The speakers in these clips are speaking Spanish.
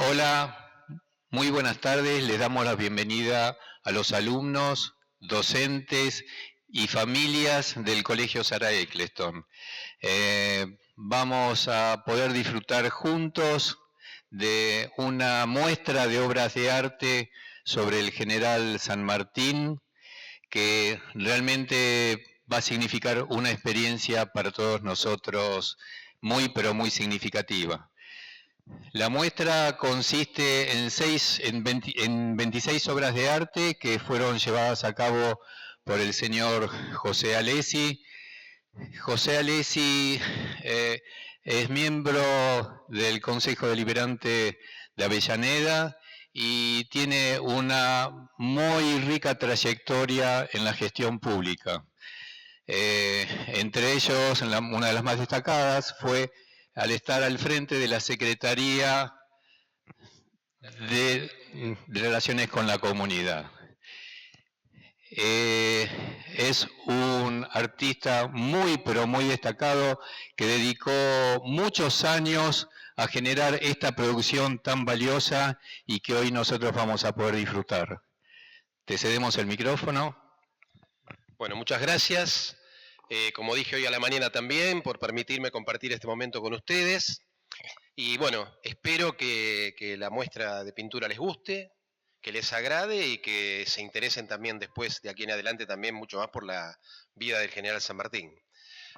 Hola, muy buenas tardes. Les damos la bienvenida a los alumnos, docentes y familias del Colegio Sarah Eccleston. Vamos a poder disfrutar juntos de una muestra de obras de arte sobre el general San Martín, que realmente va a significar una experiencia para todos nosotros muy, pero muy significativa. La muestra consiste en 26 obras de arte que fueron llevadas a cabo por el señor José Alessi. José Alessi es miembro del Consejo Deliberante de Avellaneda y tiene una muy rica trayectoria en la gestión pública. Entre ellos, una de las más destacadas fue al estar al frente de la Secretaría de Relaciones con la Comunidad. Es un artista muy, pero muy destacado que dedicó muchos años a generar esta producción tan valiosa y que hoy nosotros vamos a poder disfrutar. Te cedemos el micrófono. Bueno, muchas gracias. Como dije hoy a la mañana también, por permitirme compartir este momento con ustedes. Y bueno, espero que la muestra de pintura les guste, que les agrade y que se interesen también después, de aquí en adelante, también mucho más por la vida del general San Martín.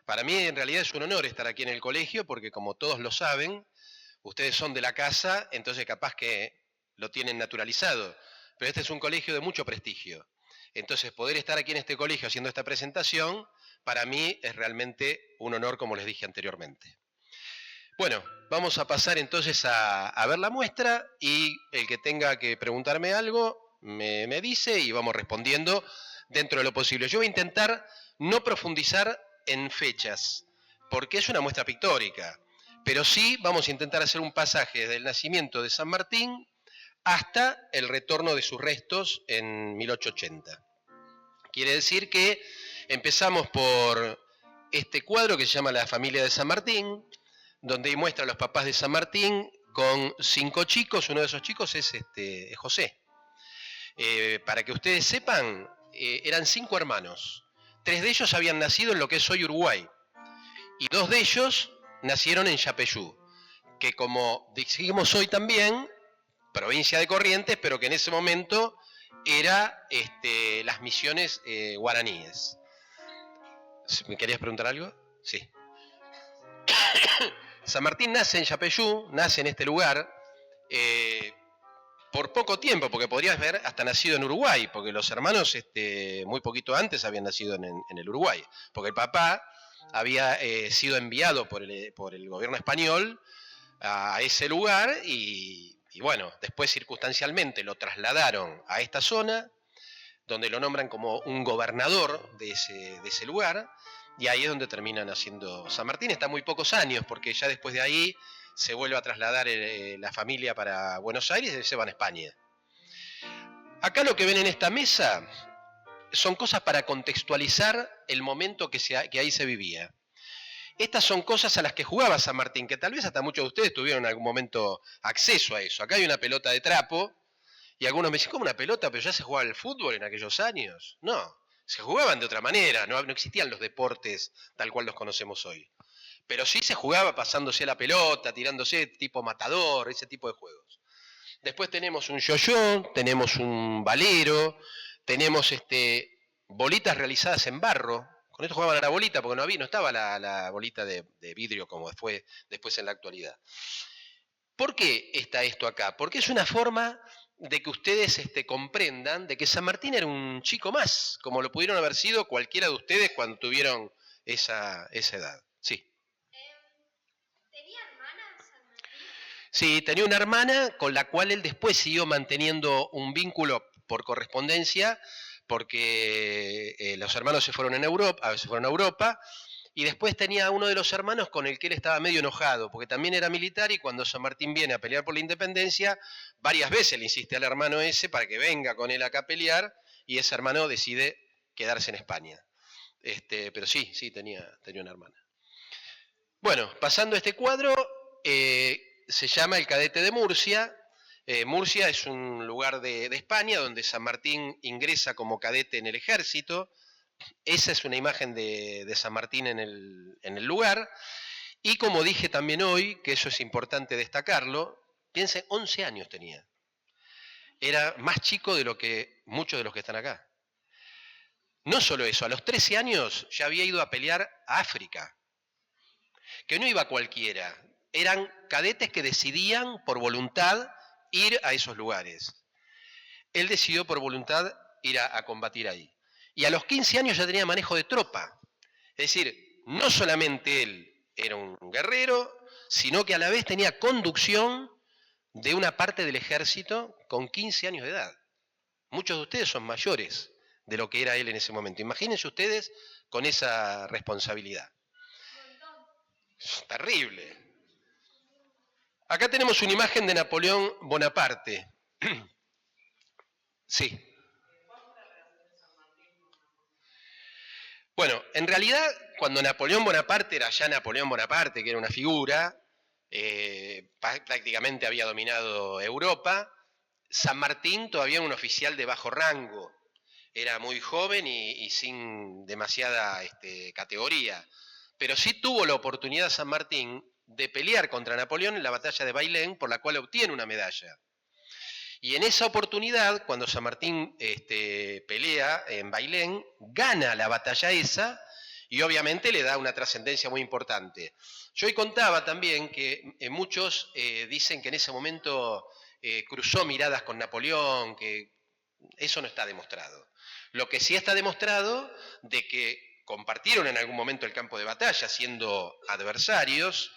Para mí, en realidad, es un honor estar aquí en el colegio, porque como todos lo saben, ustedes son de la casa, entonces capaz que lo tienen naturalizado. Pero este es un colegio de mucho prestigio. Entonces, poder estar aquí en este colegio haciendo esta presentación, para mí es realmente un honor, como les dije anteriormente. Bueno, vamos a pasar entonces a ver la muestra y el que tenga que preguntarme algo me dice y vamos respondiendo dentro de lo posible. Yo voy a intentar no profundizar en fechas, porque es una muestra pictórica, pero sí vamos a intentar hacer un pasaje desde el nacimiento de San Martín hasta el retorno de sus restos en 1880. Quiere decir que empezamos por este cuadro que se llama La familia de San Martín, donde muestra a los papás de San Martín con 5 chicos. Uno de esos chicos es José. Para que ustedes sepan, eran 5 hermanos. 3 de ellos habían nacido en lo que es hoy Uruguay, y 2 de ellos nacieron en Yapeyú, que como decimos hoy también, provincia de Corrientes, pero que en ese momento era las misiones guaraníes. ¿Me querías preguntar algo? Sí. San Martín nace en Yapeyú, nace en este lugar, por poco tiempo, porque podrías ver hasta nacido en Uruguay, porque los hermanos muy poquito antes habían nacido en el Uruguay, porque el papá había sido enviado por el gobierno español a ese lugar y bueno, después circunstancialmente lo trasladaron a esta zona, donde lo nombran como un gobernador de ese lugar, y ahí es donde terminan haciendo San Martín. Está muy pocos años, porque ya después de ahí se vuelve a trasladar la familia para Buenos Aires y se van a España. Acá lo que ven en esta mesa son cosas para contextualizar el momento que ahí se vivía. Estas son cosas a las que jugaba San Martín, que tal vez hasta muchos de ustedes tuvieron en algún momento acceso a eso. Acá hay una pelota de trapo, y algunos me dicen, ¿cómo una pelota? Pero ya se jugaba el fútbol en aquellos años. No, se jugaban de otra manera, no existían los deportes tal cual los conocemos hoy. Pero sí se jugaba pasándose la pelota, tirándose tipo matador, ese tipo de juegos. Después tenemos un yo-yo, tenemos un valero, tenemos bolitas realizadas en barro. Con esto jugaban a la bolita, porque no estaba la bolita de vidrio como fue después en la actualidad. ¿Por qué está esto acá? Porque es una forma de que ustedes comprendan de que San Martín era un chico más, como lo pudieron haber sido cualquiera de ustedes cuando tuvieron esa edad. Sí. ¿Tenía hermana San Martín? Sí, tenía una hermana con la cual él después siguió manteniendo un vínculo por correspondencia, porque los hermanos se fueron a Europa, y después tenía uno de los hermanos con el que él estaba medio enojado, porque también era militar, y cuando San Martín viene a pelear por la independencia, varias veces le insiste al hermano ese para que venga con él acá a pelear, y ese hermano decide quedarse en España. Pero sí, tenía una hermana. Bueno, pasando este cuadro, se llama El cadete de Murcia, Murcia es un lugar de España donde San Martín ingresa como cadete en el ejército. Esa es una imagen de San Martín en el lugar. Y como dije también hoy, que eso es importante destacarlo, piensen, 11 años tenía. Era más chico de lo que muchos de los que están acá. No solo eso, a los 13 años ya había ido a pelear a África, que no iba cualquiera, eran cadetes que decidían por voluntad ir a esos lugares. Él decidió por voluntad ir a combatir ahí. Y a los 15 años ya tenía manejo de tropa. Es decir, no solamente él era un guerrero, sino que a la vez tenía conducción de una parte del ejército con 15 años de edad. Muchos de ustedes son mayores de lo que era él en ese momento. Imagínense ustedes con esa responsabilidad. Es terrible. Acá tenemos una imagen de Napoleón Bonaparte. Sí. Bueno, en realidad, cuando Napoleón Bonaparte era ya Napoleón Bonaparte, que era una figura, prácticamente había dominado Europa, San Martín todavía era un oficial de bajo rango, era muy joven y sin demasiada categoría, pero sí tuvo la oportunidad San Martín de pelear contra Napoleón en la batalla de Bailén, por la cual obtiene una medalla. Y en esa oportunidad, cuando San Martín pelea en Bailén, gana la batalla esa y obviamente le da una trascendencia muy importante. Yo hoy contaba también que muchos dicen que en ese momento cruzó miradas con Napoleón, que eso no está demostrado. Lo que sí está demostrado de que compartieron en algún momento el campo de batalla siendo adversarios.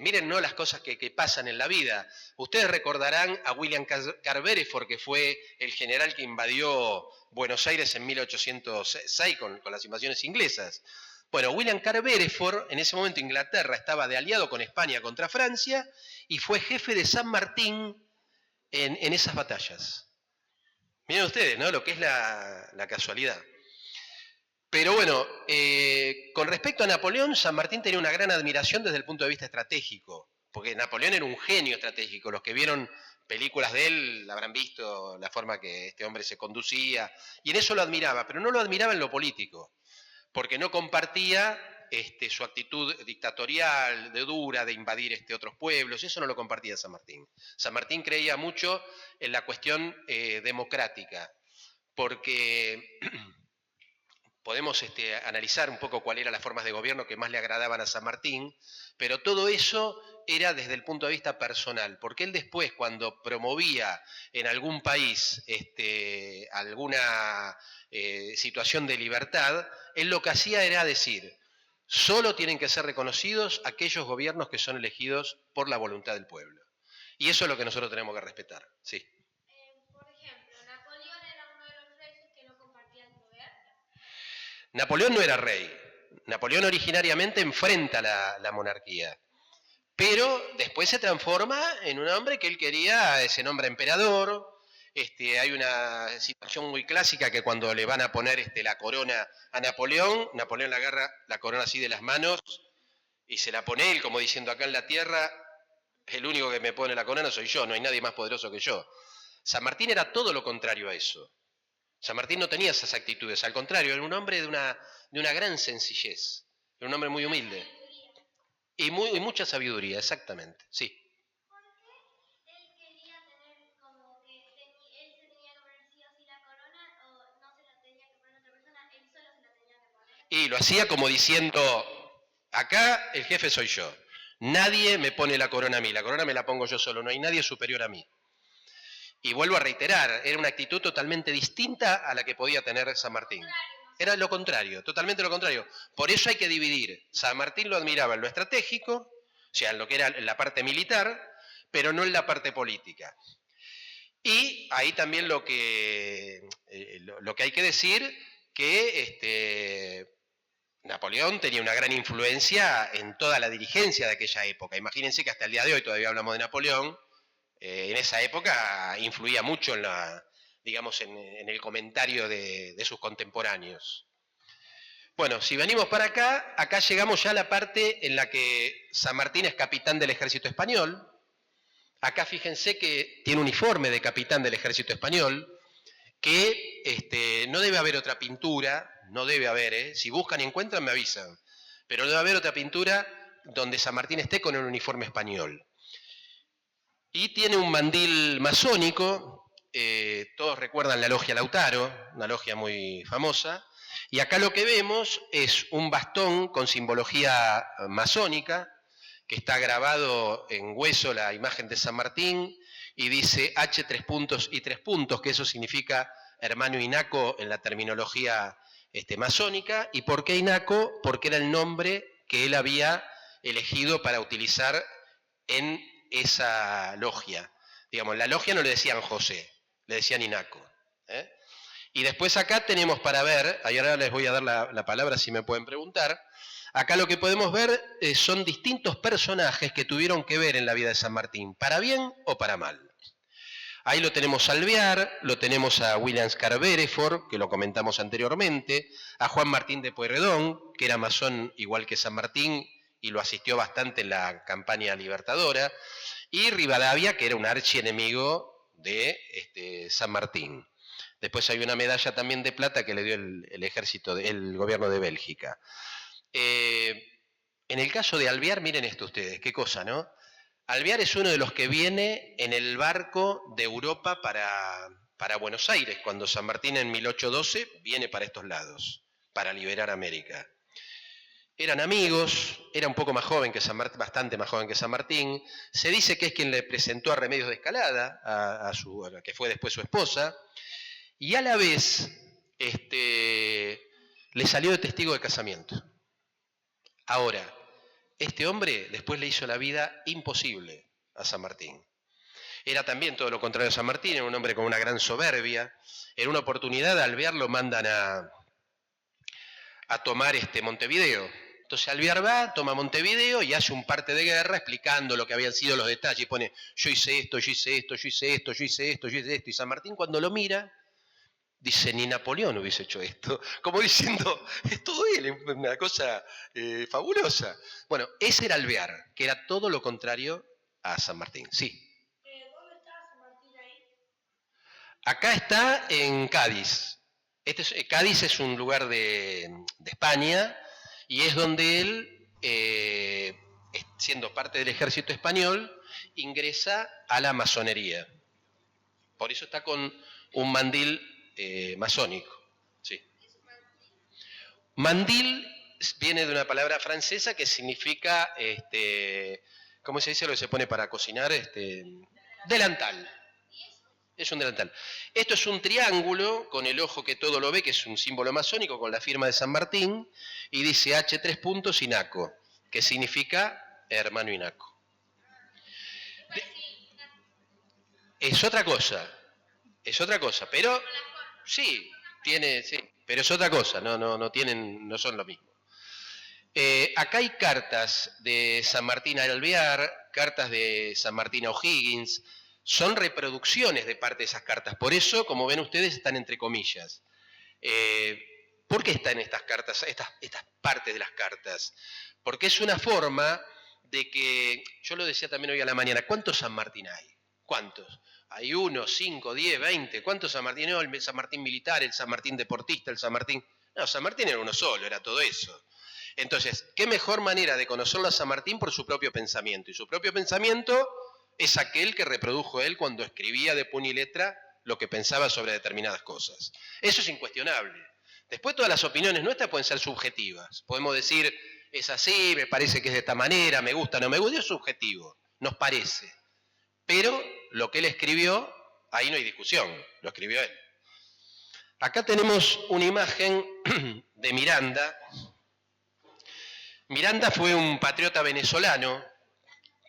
Miren, ¿no?, las cosas que pasan en la vida. Ustedes recordarán a William Carvereford, que fue el general que invadió Buenos Aires en 1806 con las invasiones inglesas. Bueno, William Carvereford, en ese momento Inglaterra estaba de aliado con España contra Francia y fue jefe de San Martín en esas batallas. Miren ustedes, ¿no?, lo que es la casualidad. Pero bueno, con respecto a Napoleón, San Martín tenía una gran admiración desde el punto de vista estratégico, porque Napoleón era un genio estratégico. Los que vieron películas de él habrán visto la forma que este hombre se conducía, y en eso lo admiraba, pero no lo admiraba en lo político, porque no compartía su actitud dictatorial, de dura, de invadir otros pueblos. Eso no lo compartía San Martín. San Martín creía mucho en la cuestión democrática, porque podemos analizar un poco cuáles eran las formas de gobierno que más le agradaban a San Martín, pero todo eso era desde el punto de vista personal, porque él después, cuando promovía en algún país alguna situación de libertad, él lo que hacía era decir, solo tienen que ser reconocidos aquellos gobiernos que son elegidos por la voluntad del pueblo. Y eso es lo que nosotros tenemos que respetar. Sí. Por ejemplo, Napoleón era uno de los reyes que no compartía el poder. Napoleón no era rey. Napoleón originariamente enfrenta la monarquía, pero después se transforma en un hombre que él quería, se nombra emperador. Hay una situación muy clásica que cuando le van a poner la corona a Napoleón, Napoleón le agarra la corona así de las manos y se la pone él, como diciendo, acá en la tierra, el único que me pone la corona soy yo, no hay nadie más poderoso que yo. San Martín era todo lo contrario a eso. San Martín no tenía esas actitudes, al contrario, era un hombre de una gran sencillez, era un hombre muy humilde. Y mucha sabiduría, exactamente, sí. ¿Por qué él quería tener como que él se tenía que poner sí o sí la corona o no se la tenía que poner otra persona, él solo se la tenía que poner? Y lo hacía como diciendo, acá el jefe soy yo, nadie me pone la corona a mí, la corona me la pongo yo solo, no hay nadie superior a mí. Y vuelvo a reiterar, era una actitud totalmente distinta a la que podía tener San Martín. Era lo contrario, totalmente lo contrario. Por eso hay que dividir. San Martín lo admiraba en lo estratégico, o sea, en lo que era la parte militar, pero no en la parte política. Y ahí también lo que hay que decir, que Napoleón tenía una gran influencia en toda la dirigencia de aquella época. Imagínense que hasta el día de hoy todavía hablamos de Napoleón. En esa época influía mucho en en el comentario de sus contemporáneos. Bueno, si venimos para acá, acá llegamos ya a la parte en la que San Martín es capitán del ejército español. Acá fíjense que tiene uniforme de capitán del ejército español, que no debe haber otra pintura, no debe haber, si buscan y encuentran me avisan, pero no debe haber otra pintura donde San Martín esté con el uniforme español. Y tiene un mandil masónico, todos recuerdan la logia Lautaro, una logia muy famosa, y acá lo que vemos es un bastón con simbología masónica, que está grabado en hueso la imagen de San Martín, y dice H 3 puntos y 3 puntos, que eso significa hermano Inaco en la terminología masónica. ¿Y por qué Inaco? Porque era el nombre que él había elegido para utilizar en esa logia. Digamos, la logia no le decían José, le decían Inaco. Y después acá tenemos para ver, ahora les voy a dar la palabra si me pueden preguntar, acá lo que podemos ver son distintos personajes que tuvieron que ver en la vida de San Martín, para bien o para mal. Ahí lo tenemos a Alvear, lo tenemos a William Scarbereford, que lo comentamos anteriormente, a Juan Martín de Pueyrredón, que era masón igual que San Martín y lo asistió bastante en la campaña libertadora, y Rivadavia, que era un archienemigo de San Martín. Después hay una medalla también de plata que le dio el ejército, el gobierno de Bélgica. En el caso de Alvear, miren esto ustedes, qué cosa, ¿no? Alvear es uno de los que viene en el barco de Europa para Buenos Aires, cuando San Martín en 1812 viene para estos lados, para liberar América. Eran amigos, era un poco más joven que San Martín, bastante más joven que San Martín. Se dice que es quien le presentó a Remedios de Escalada, a la que fue después su esposa, y a la vez le salió de testigo de casamiento. Ahora, este hombre después le hizo la vida imposible a San Martín. Era también todo lo contrario a San Martín, era un hombre con una gran soberbia. En una oportunidad, al Alvear lo mandan a tomar Montevideo. Entonces Alvear va, toma Montevideo y hace un parte de guerra explicando lo que habían sido los detalles. Y pone, yo hice esto, yo hice esto, yo hice esto, yo hice esto, yo hice esto. Y San Martín cuando lo mira, dice, ni Napoleón hubiese hecho esto. Como diciendo, es todo él, una cosa fabulosa. Bueno, ese era Alvear, que era todo lo contrario a San Martín. Sí. ¿Dónde está San Martín ahí? Acá está en Cádiz. Cádiz es un lugar de España y es donde él, siendo parte del ejército español, ingresa a la masonería. Por eso está con un mandil masónico. Sí. Mandil viene de una palabra francesa que significa, ¿cómo se dice lo que se pone para cocinar? Delantal. Es un delantal. Esto es un triángulo con el ojo que todo lo ve, que es un símbolo masónico con la firma de San Martín, y dice H 3 puntos Inaco, que significa hermano Inaco. Es otra cosa, pero sí, pero es otra cosa, no son lo mismo. Acá hay cartas de San Martín a Alvear, cartas de San Martín a O'Higgins, son reproducciones de parte de esas cartas, por eso, como ven ustedes, están entre comillas. ¿Por qué están estas cartas, estas partes de las cartas? Porque es una forma de que, yo lo decía también hoy a la mañana, ¿cuántos San Martín hay? ¿Cuántos? Hay 1, 5, 10, 20. ¿Cuántos San Martín? No, el San Martín militar, el San Martín deportista, el San Martín... No, San Martín era uno solo, era todo eso. Entonces, ¿qué mejor manera de conocerlo a San Martín por su propio pensamiento? Y su propio pensamiento es aquel que reprodujo él cuando escribía de puño y letra lo que pensaba sobre determinadas cosas. Eso es incuestionable. Después todas las opiniones nuestras pueden ser subjetivas. Podemos decir, es así, me parece que es de esta manera, me gusta, no me gusta, es subjetivo, nos parece. Pero lo que él escribió, ahí no hay discusión, lo escribió él. Acá tenemos una imagen de Miranda. Miranda fue un patriota venezolano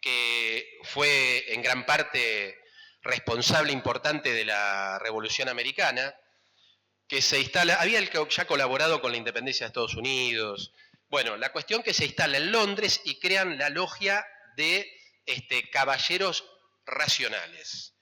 que fue en gran parte responsable importante de la Revolución Americana, que se instala, había ya colaborado con la independencia de Estados Unidos. Bueno, la cuestión que se instala en Londres y crean la logia de caballeros racionales.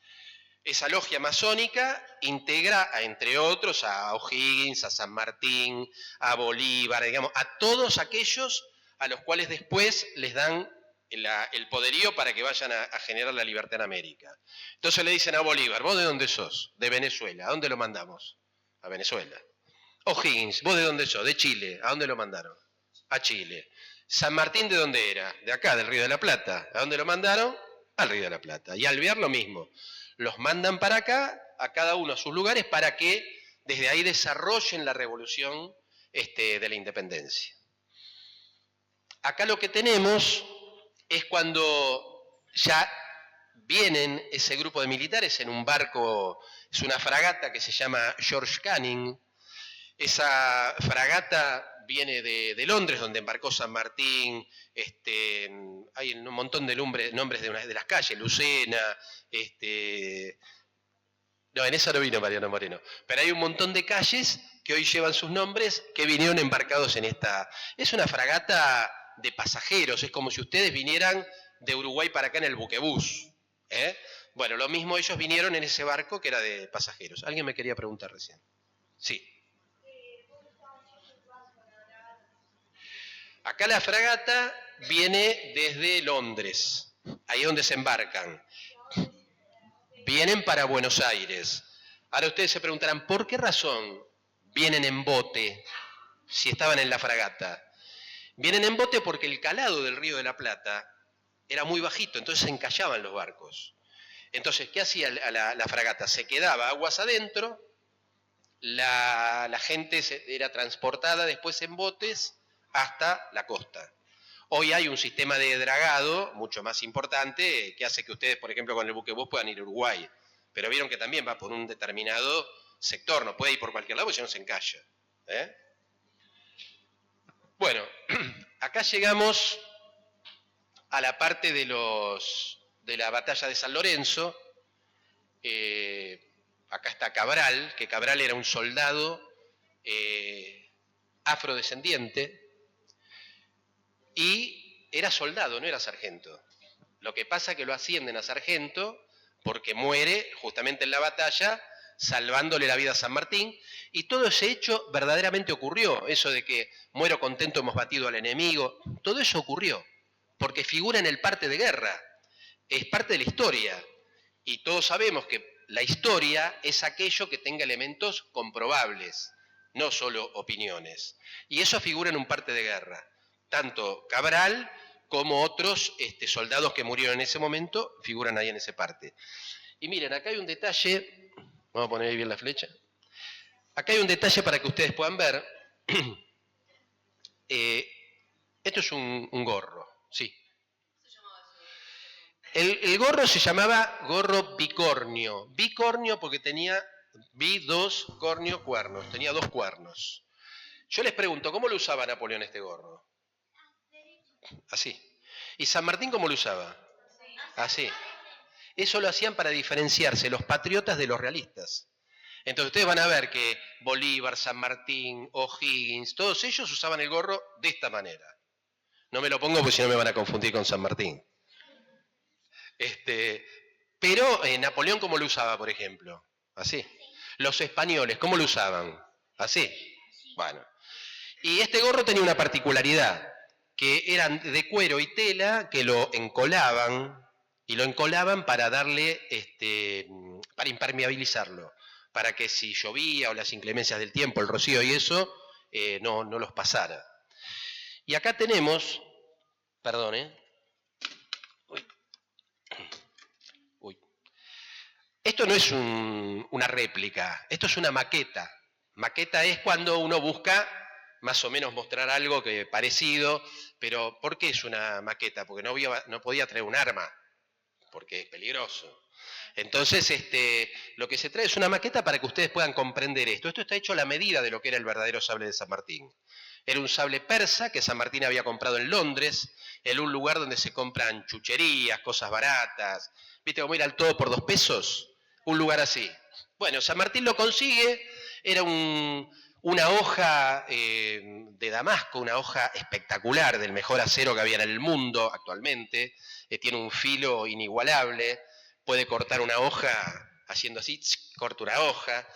Esa logia masónica integra, entre otros, a O'Higgins, a San Martín, a Bolívar, digamos, a todos aquellos a los cuales después les dan el poderío para que vayan a generar la libertad en América. Entonces le dicen a Bolívar, ¿vos de dónde sos? De Venezuela. ¿A dónde lo mandamos? A Venezuela. O'Higgins, ¿vos de dónde sos? De Chile. ¿A dónde lo mandaron? A Chile. San Martín, ¿de dónde era? De acá, del Río de la Plata. ¿A dónde lo mandaron? Al Río de la Plata. Y Alvear lo mismo. Los mandan para acá, a cada uno a sus lugares, para que desde ahí desarrollen la revolución de la independencia. Acá lo que tenemos es cuando ya vienen ese grupo de militares en un barco, es una fragata que se llama George Canning. Esa fragata viene de Londres, donde embarcó San Martín, hay un montón de nombres de las calles, Lucena, no, en esa no vino Mariano Moreno, pero hay un montón de calles que hoy llevan sus nombres que vinieron embarcados en esta. Es una fragata de pasajeros, es como si ustedes vinieran de Uruguay para acá en el buquebús. Bueno, lo mismo ellos vinieron en ese barco que era de pasajeros. ¿Alguien me quería preguntar recién? Sí. Acá la fragata viene desde Londres, ahí es donde se embarcan. Vienen para Buenos Aires. Ahora ustedes se preguntarán, ¿por qué razón vienen en bote si estaban en la fragata? Vienen en bote porque el calado del Río de la Plata era muy bajito, entonces se encallaban los barcos. Entonces, ¿qué hacía la fragata? Se quedaba aguas adentro, la gente era transportada después en botes hasta la costa. Hoy hay un sistema de dragado mucho más importante que hace que ustedes, por ejemplo, con el buquebús puedan ir a Uruguay. Pero vieron que también va por un determinado sector, no puede ir por cualquier lado porque si no se encalla. Bueno, acá llegamos a la parte de la batalla de San Lorenzo. Acá está Cabral, que Cabral era un soldado afrodescendiente y era soldado, no era sargento. Lo que pasa es que lo ascienden a sargento porque muere justamente en la batalla salvándole la vida a San Martín, y todo ese hecho verdaderamente ocurrió, eso de que muero contento, hemos batido al enemigo, todo eso ocurrió, porque figura en el parte de guerra, es parte de la historia, y todos sabemos que la historia es aquello que tenga elementos comprobables, no solo opiniones, y eso figura en un parte de guerra, tanto Cabral como otros soldados que murieron en ese momento figuran ahí en ese parte. Y miren, acá hay un detalle, vamos a poner ahí bien la flecha, acá hay un detalle para que ustedes puedan ver. Esto es un gorro, sí. El gorro se llamaba gorro bicornio. Bicornio porque tenía dos cornio cuernos, tenía dos cuernos. Yo les pregunto, ¿cómo lo usaba Napoleón este gorro? Así. ¿Y San Martín cómo lo usaba? Así. Eso lo hacían para diferenciarse los patriotas de los realistas. Entonces ustedes van a ver que Bolívar, San Martín, O'Higgins, todos ellos usaban el gorro de esta manera. No me lo pongo porque si no me van a confundir con San Martín. Pero Napoleón, ¿cómo lo usaba, por ejemplo? Así. Los españoles, ¿cómo lo usaban? Así. Bueno. Y este gorro tenía una particularidad, que eran de cuero y tela, que lo encolaban, y lo encolaban para darle, para impermeabilizarlo, para que si llovía o las inclemencias del tiempo, el rocío y eso, no los pasara. Y acá tenemos, perdón, Uy. Esto no es una réplica, esto es una maqueta. Maqueta es cuando uno busca más o menos mostrar algo que parecido, pero ¿por qué es una maqueta? Porque no podía traer un arma, porque es peligroso. Entonces, lo que se trae es una maqueta para que ustedes puedan comprender esto. Esto está hecho a la medida de lo que era el verdadero sable de San Martín. Era un sable persa que San Martín había comprado en Londres, en un lugar donde se compran chucherías, cosas baratas. ¿Viste cómo ir al todo por 2 pesos? Un lugar así. Bueno, San Martín lo consigue, era una hoja de Damasco, una hoja espectacular, del mejor acero que había en el mundo actualmente, tiene un filo inigualable, puede cortar una hoja haciendo así, corta una hoja.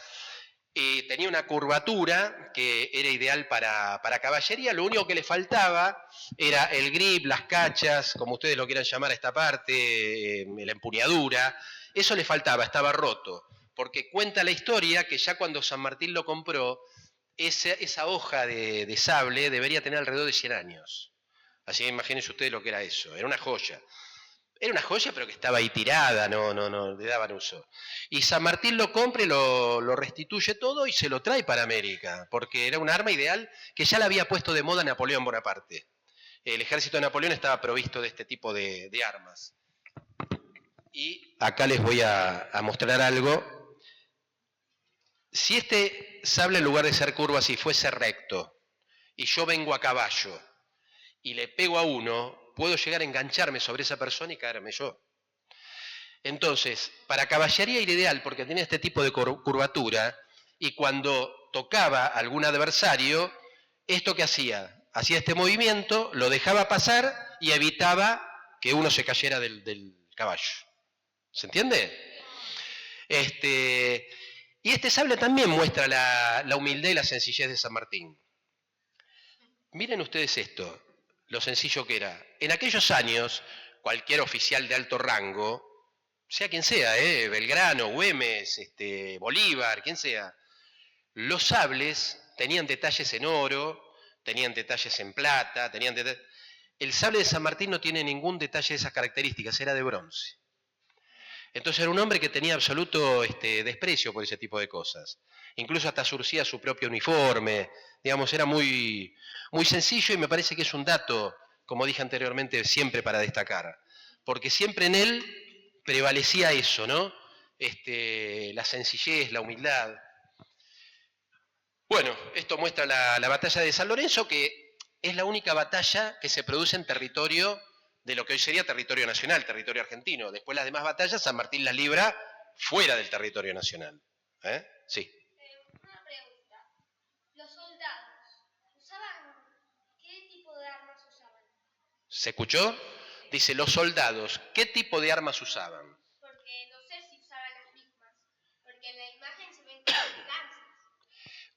tenía una curvatura que era ideal para caballería, lo único que le faltaba era el grip, las cachas, como ustedes lo quieran llamar a esta parte, la empuñadura, eso le faltaba, estaba roto, porque cuenta la historia que ya cuando San Martín lo compró, esa hoja de sable debería tener alrededor de 100 años. Así que imagínense ustedes lo que era eso, era una joya. Era una joya, pero que estaba ahí tirada, no le daban uso. Y San Martín lo compra y lo restituye todo y se lo trae para América, porque era un arma ideal que ya la había puesto de moda Napoleón Bonaparte. El ejército de Napoleón estaba provisto de este tipo de armas. Y acá les voy a mostrar algo. Si este sable en lugar de ser curvo así fuese recto, y yo vengo a caballo, y le pego a uno, puedo llegar a engancharme sobre esa persona y caerme yo. Entonces, para caballería era ideal porque tenía este tipo de curvatura y cuando tocaba a algún adversario, ¿esto qué hacía? Hacía este movimiento, lo dejaba pasar y evitaba que uno se cayera del caballo. ¿Se entiende? Y este sable también muestra la humildad y la sencillez de San Martín. Miren ustedes esto, lo sencillo que era. En aquellos años, cualquier oficial de alto rango, sea quien sea, Belgrano, Güemes, Bolívar, quien sea, los sables tenían detalles en oro, tenían detalles en plata, el sable de San Martín no tiene ningún detalle de esas características, era de bronce. Entonces era un hombre que tenía absoluto desprecio por ese tipo de cosas. Incluso hasta surcía su propio uniforme, digamos, era muy, muy sencillo y me parece que es un dato, como dije anteriormente, siempre para destacar. Porque siempre en él prevalecía eso, ¿no? La sencillez, la humildad. Bueno, esto muestra la batalla de San Lorenzo, que es la única batalla que se produce en territorio de lo que hoy sería territorio nacional, territorio argentino. Después las demás batallas, San Martín las libra fuera del territorio nacional. Sí. Una pregunta. ¿Los soldados usaban qué tipo de armas usaban? ¿Se escuchó? Dice, los soldados, ¿qué tipo de armas usaban? Porque no sé si usaban las mismas. Porque en la imagen se ven como lanzas.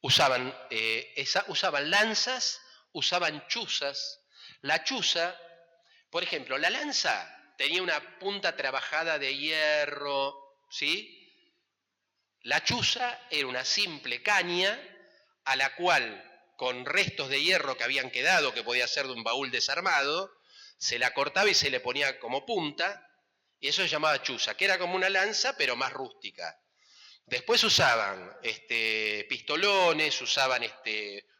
Usaban lanzas, usaban chuzas. La chuza, por ejemplo, la lanza tenía una punta trabajada de hierro, ¿sí? La chuza era una simple caña a la cual, con restos de hierro que habían quedado, que podía ser de un baúl desarmado, se la cortaba y se le ponía como punta, y eso se llamaba chuza, que era como una lanza, pero más rústica. Después usaban pistolones, usaban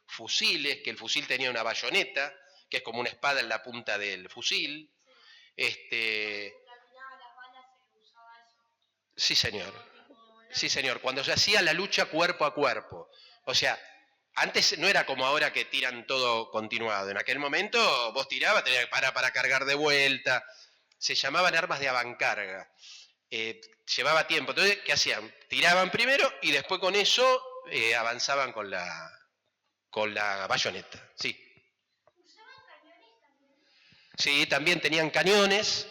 fusiles, que el fusil tenía una bayoneta, que es como una espada en la punta del fusil. Sí, señor. Sí, señor. Cuando se hacía la lucha cuerpo a cuerpo. O sea, antes no era como ahora que tiran todo continuado. En aquel momento vos tirabas, tenías que parar para cargar de vuelta. Se llamaban armas de avancarga. Llevaba tiempo. Entonces, ¿qué hacían? Tiraban primero y después con eso avanzaban con la bayoneta. Sí. ¿Usaban cañones también? Sí, también tenían cañones,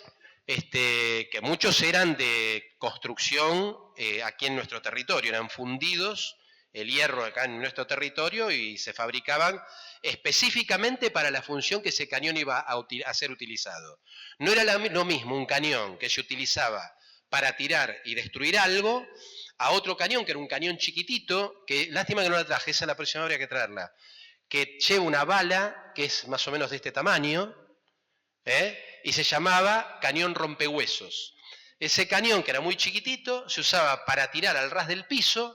que muchos eran de construcción aquí en nuestro territorio, eran fundidos el hierro acá en nuestro territorio y se fabricaban específicamente para la función que ese cañón iba a ser utilizado. No era lo mismo un cañón que se utilizaba para tirar y destruir algo, a otro cañón, que era un cañón chiquitito, que lástima que no la traje, esa la próxima habría que traerla, que lleva una bala que es más o menos de este tamaño, y se llamaba cañón rompehuesos. Ese cañón, que era muy chiquitito, se usaba para tirar al ras del piso,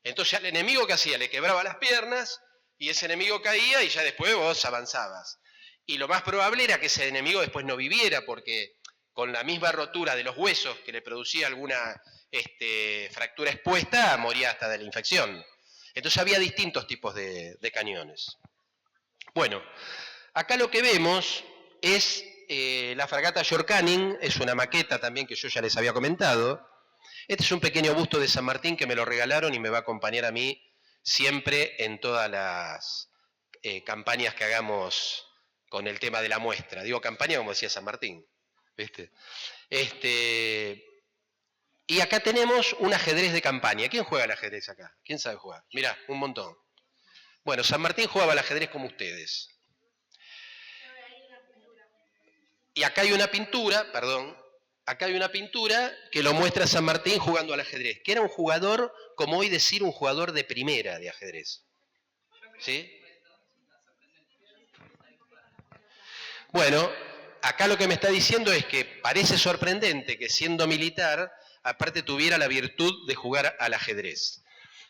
entonces al enemigo que hacía, le quebraba las piernas, y ese enemigo caía y ya después vos avanzabas. Y lo más probable era que ese enemigo después no viviera, porque con la misma rotura de los huesos que le producía alguna fractura expuesta, moría hasta de la infección. Entonces había distintos tipos de cañones. Bueno, acá lo que vemos es la fragata York Canning, es una maqueta también que yo ya les había comentado. Este es un pequeño busto de San Martín que me lo regalaron y me va a acompañar a mí siempre en todas las campañas que hagamos con el tema de la muestra. Digo campaña como decía San Martín, ¿viste? Y acá tenemos un ajedrez de campaña. ¿Quién juega al ajedrez acá? ¿Quién sabe jugar? Mirá, un montón. Bueno, San Martín jugaba al ajedrez como ustedes. Y acá hay una pintura, perdón, acá hay una pintura que lo muestra a San Martín jugando al ajedrez, que era un jugador, como hoy decir, un jugador de primera de ajedrez. ¿Sí? Bueno, acá lo que me está diciendo es que parece sorprendente que siendo militar, aparte tuviera la virtud de jugar al ajedrez.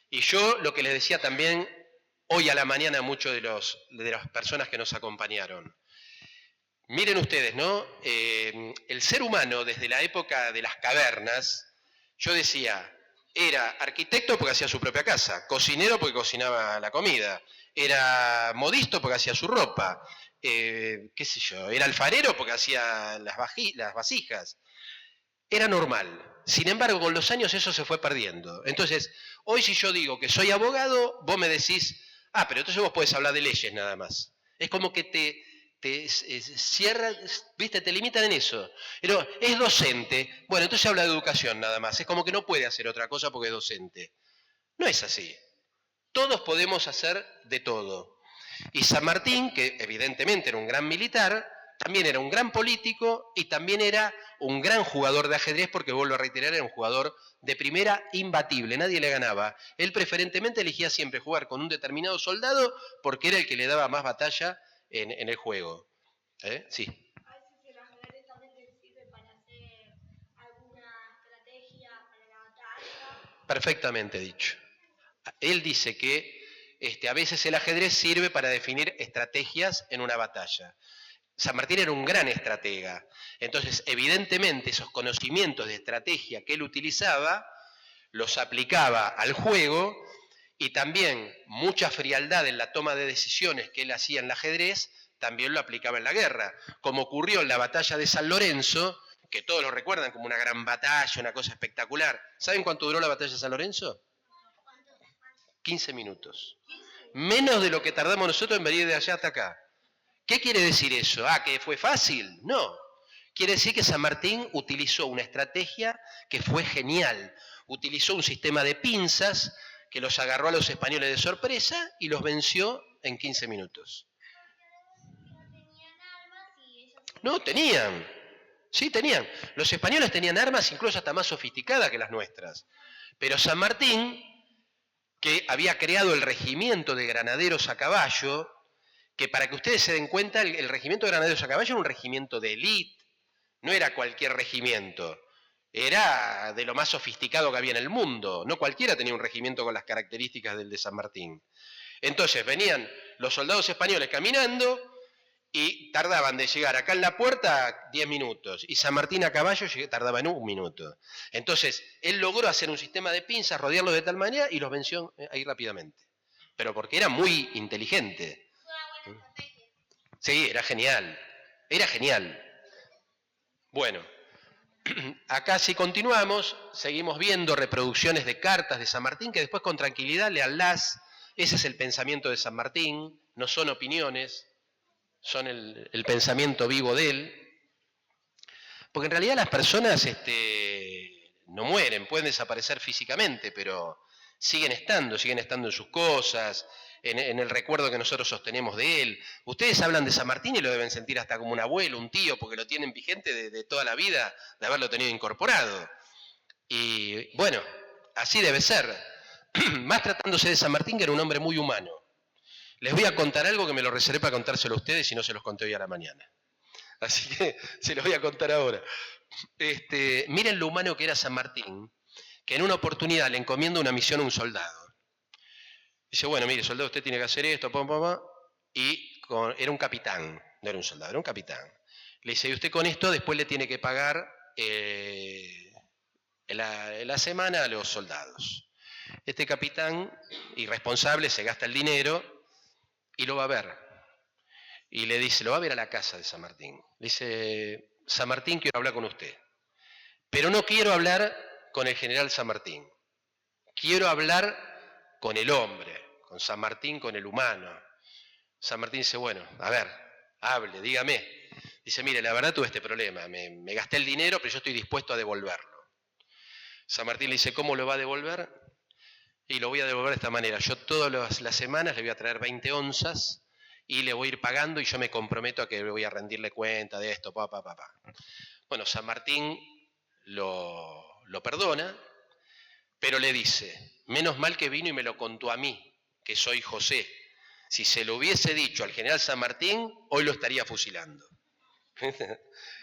Y yo lo que les decía también hoy a la mañana a muchos de las personas que nos acompañaron. Miren ustedes, ¿no? El ser humano desde la época de las cavernas, yo decía, era arquitecto porque hacía su propia casa, cocinero porque cocinaba la comida, era modisto porque hacía su ropa, qué sé yo, era alfarero porque hacía las vasijas. Era normal. Sin embargo, con los años eso se fue perdiendo. Entonces, hoy si yo digo que soy abogado, vos me decís, pero entonces vos podés hablar de leyes nada más. Es como que te cierra, viste, te limitan en eso. Pero es docente, bueno, entonces habla de educación nada más. Es como que no puede hacer otra cosa porque es docente. No es así. Todos podemos hacer de todo. Y San Martín, que evidentemente era un gran militar, también era un gran político y también era un gran jugador de ajedrez, porque vuelvo a reiterar, era un jugador de primera imbatible, nadie le ganaba. Él preferentemente elegía siempre jugar con un determinado soldado porque era el que le daba más batalla en el juego. Sí. A veces el ajedrez también te sirve para hacer alguna estrategia para la batalla. Perfectamente dicho. Él dice que a veces el ajedrez sirve para definir estrategias en una batalla. San Martín era un gran estratega. Entonces, evidentemente, esos conocimientos de estrategia que él utilizaba, los aplicaba al juego y también mucha frialdad en la toma de decisiones que él hacía en el ajedrez, también lo aplicaba en la guerra. Como ocurrió en la batalla de San Lorenzo, que todos lo recuerdan como una gran batalla, una cosa espectacular. ¿Saben cuánto duró la batalla de San Lorenzo? 15 minutos. Menos de lo que tardamos nosotros en venir de allá hasta acá. ¿Qué quiere decir eso? ¿Que fue fácil? No. Quiere decir que San Martín utilizó una estrategia que fue genial. Utilizó un sistema de pinzas que los agarró a los españoles de sorpresa y los venció en 15 minutos. No tenían armas y ellos... No, tenían. Sí, tenían. Los españoles tenían armas incluso hasta más sofisticadas que las nuestras. Pero San Martín, que había creado el regimiento de granaderos a caballo, que para que ustedes se den cuenta, el regimiento de granaderos a caballo era un regimiento de élite, no era cualquier regimiento, era de lo más sofisticado que había en el mundo, no cualquiera tenía un regimiento con las características del de San Martín. Entonces venían los soldados españoles caminando y tardaban de llegar acá en la puerta 10 minutos, y San Martín a caballo tardaba en 1 minuto. Entonces él logró hacer un sistema de pinzas, rodearlos de tal manera y los venció ahí rápidamente, pero porque era muy inteligente. Sí, era genial, era genial. Bueno, acá si continuamos, seguimos viendo reproducciones de cartas de San Martín, que después con tranquilidad leanlas. Ese es el pensamiento de San Martín, no son opiniones, son el pensamiento vivo de él. Porque en realidad las personas no mueren, pueden desaparecer físicamente, pero siguen estando en sus cosas, en el recuerdo que nosotros sostenemos de él. Ustedes hablan de San Martín y lo deben sentir hasta como un abuelo, un tío, porque lo tienen vigente de toda la vida, de haberlo tenido incorporado. Y bueno, así debe ser. Más tratándose de San Martín, que era un hombre muy humano. Les voy a contar algo que me lo reservé para contárselo a ustedes y no se los conté hoy a la mañana. Así que se los voy a contar ahora. Miren lo humano que era San Martín, que en una oportunidad le encomienda una misión a un soldado. Dice, bueno, mire, soldado, usted tiene que hacer esto, y era un capitán, no era un soldado, era un capitán. Le dice, y usted con esto después le tiene que pagar la semana a los soldados. Este capitán, irresponsable, se gasta el dinero y lo va a ver. Y le dice, lo va a ver a la casa de San Martín. Le dice, San Martín, quiero hablar con usted. Pero no quiero hablar con el general San Martín. Quiero hablar con el hombre, con San Martín, con el humano. San Martín dice, bueno, a ver, hable, dígame. Dice, mire, la verdad tuve este problema, me gasté el dinero, pero yo estoy dispuesto a devolverlo. San Martín le dice, ¿cómo lo va a devolver? Y lo voy a devolver de esta manera. Yo todas las semanas le voy a traer 20 onzas y le voy a ir pagando y yo me comprometo a que voy a rendirle cuenta de esto, pa. Bueno, San Martín lo perdona, pero le dice, menos mal que vino y me lo contó a mí, que soy José. Si se lo hubiese dicho al general San Martín, hoy lo estaría fusilando.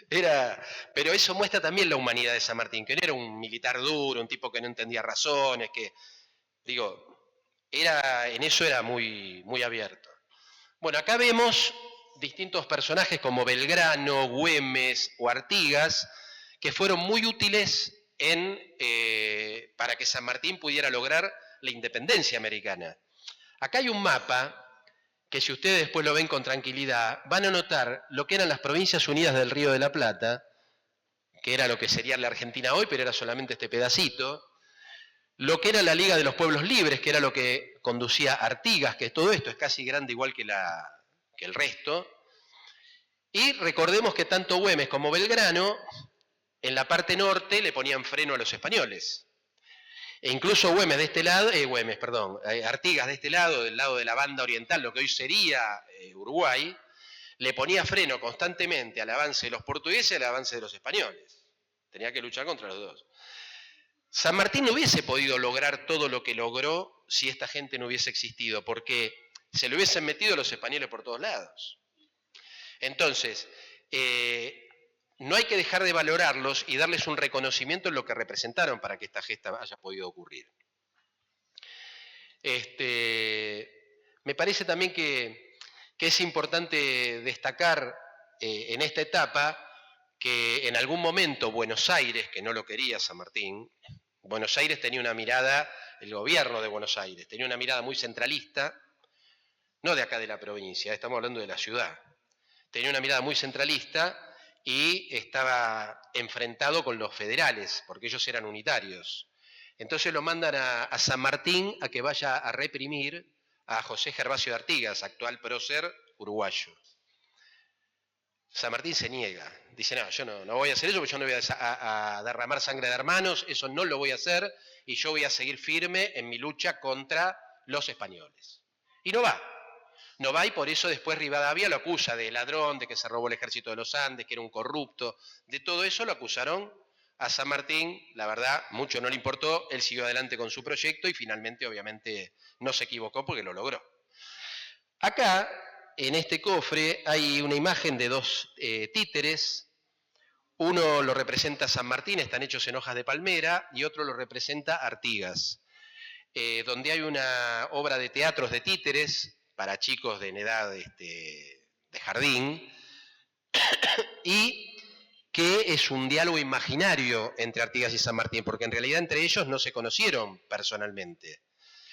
Pero eso muestra también la humanidad de San Martín, que no era un militar duro, un tipo que no entendía razones, que, en eso era muy, muy abierto. Bueno, acá vemos distintos personajes como Belgrano, Güemes o Artigas, que fueron muy útiles para que San Martín pudiera lograr la independencia americana. Acá hay un mapa que si ustedes después lo ven con tranquilidad, van a notar lo que eran las Provincias Unidas del Río de la Plata, que era lo que sería la Argentina hoy, pero era solamente este pedacito, lo que era la Liga de los Pueblos Libres, que era lo que conducía Artigas, que todo esto es casi grande igual que el resto, y recordemos que tanto Güemes como Belgrano, en la parte norte le ponían freno a los españoles. E incluso Artigas de este lado, del lado de la banda oriental, lo que hoy sería Uruguay, le ponía freno constantemente al avance de los portugueses y al avance de los españoles. Tenía que luchar contra los dos. San Martín no hubiese podido lograr todo lo que logró si esta gente no hubiese existido, porque se le hubiesen metido los españoles por todos lados. Entonces, no hay que dejar de valorarlos y darles un reconocimiento en lo que representaron para que esta gesta haya podido ocurrir. Me parece también que es importante destacar en esta etapa que en algún momento Buenos Aires, que no lo quería San Martín, Buenos Aires tenía una mirada, el gobierno de Buenos Aires tenía una mirada muy centralista, no de acá de la provincia, estamos hablando de la ciudad. Tenía una mirada muy centralista y estaba enfrentado con los federales, porque ellos eran unitarios. Entonces lo mandan a San Martín a que vaya a reprimir a José Gervasio de Artigas, actual prócer uruguayo. San Martín se niega, dice, no, yo no voy a hacer eso, porque yo no voy a derramar sangre de hermanos, eso no lo voy a hacer, y yo voy a seguir firme en mi lucha contra los españoles. Y no va, y por eso después Rivadavia lo acusa de ladrón, de que se robó el ejército de los Andes, que era un corrupto, de todo eso lo acusaron a San Martín, la verdad, mucho no le importó, él siguió adelante con su proyecto y finalmente, obviamente, no se equivocó porque lo logró. Acá, en este cofre, hay una imagen de dos títeres. Uno lo representa San Martín, están hechos en hojas de palmera, y otro lo representa Artigas, donde hay una obra de teatros de títeres para chicos en edad de jardín, y que es un diálogo imaginario entre Artigas y San Martín, porque en realidad entre ellos no se conocieron personalmente.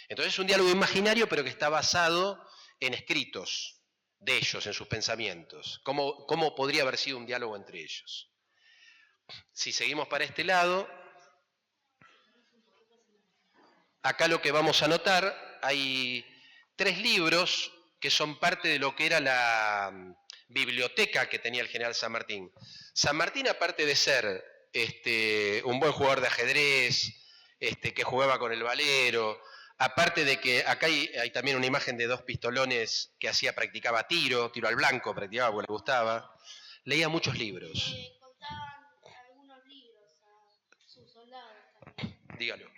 Entonces es un diálogo imaginario, pero que está basado en escritos de ellos, en sus pensamientos. ¿Cómo podría haber sido un diálogo entre ellos? Si seguimos para este lado, acá lo que vamos a notar, hay 3 libros que son parte de lo que era la biblioteca que tenía el general San Martín. San Martín, aparte de ser un buen jugador de ajedrez, que jugaba con el valero, aparte de que acá hay también una imagen de 2 pistolones que practicaba tiro al blanco, practicaba porque le gustaba, leía muchos libros. Contaban algunos libros a sus soldados también. Dígalo.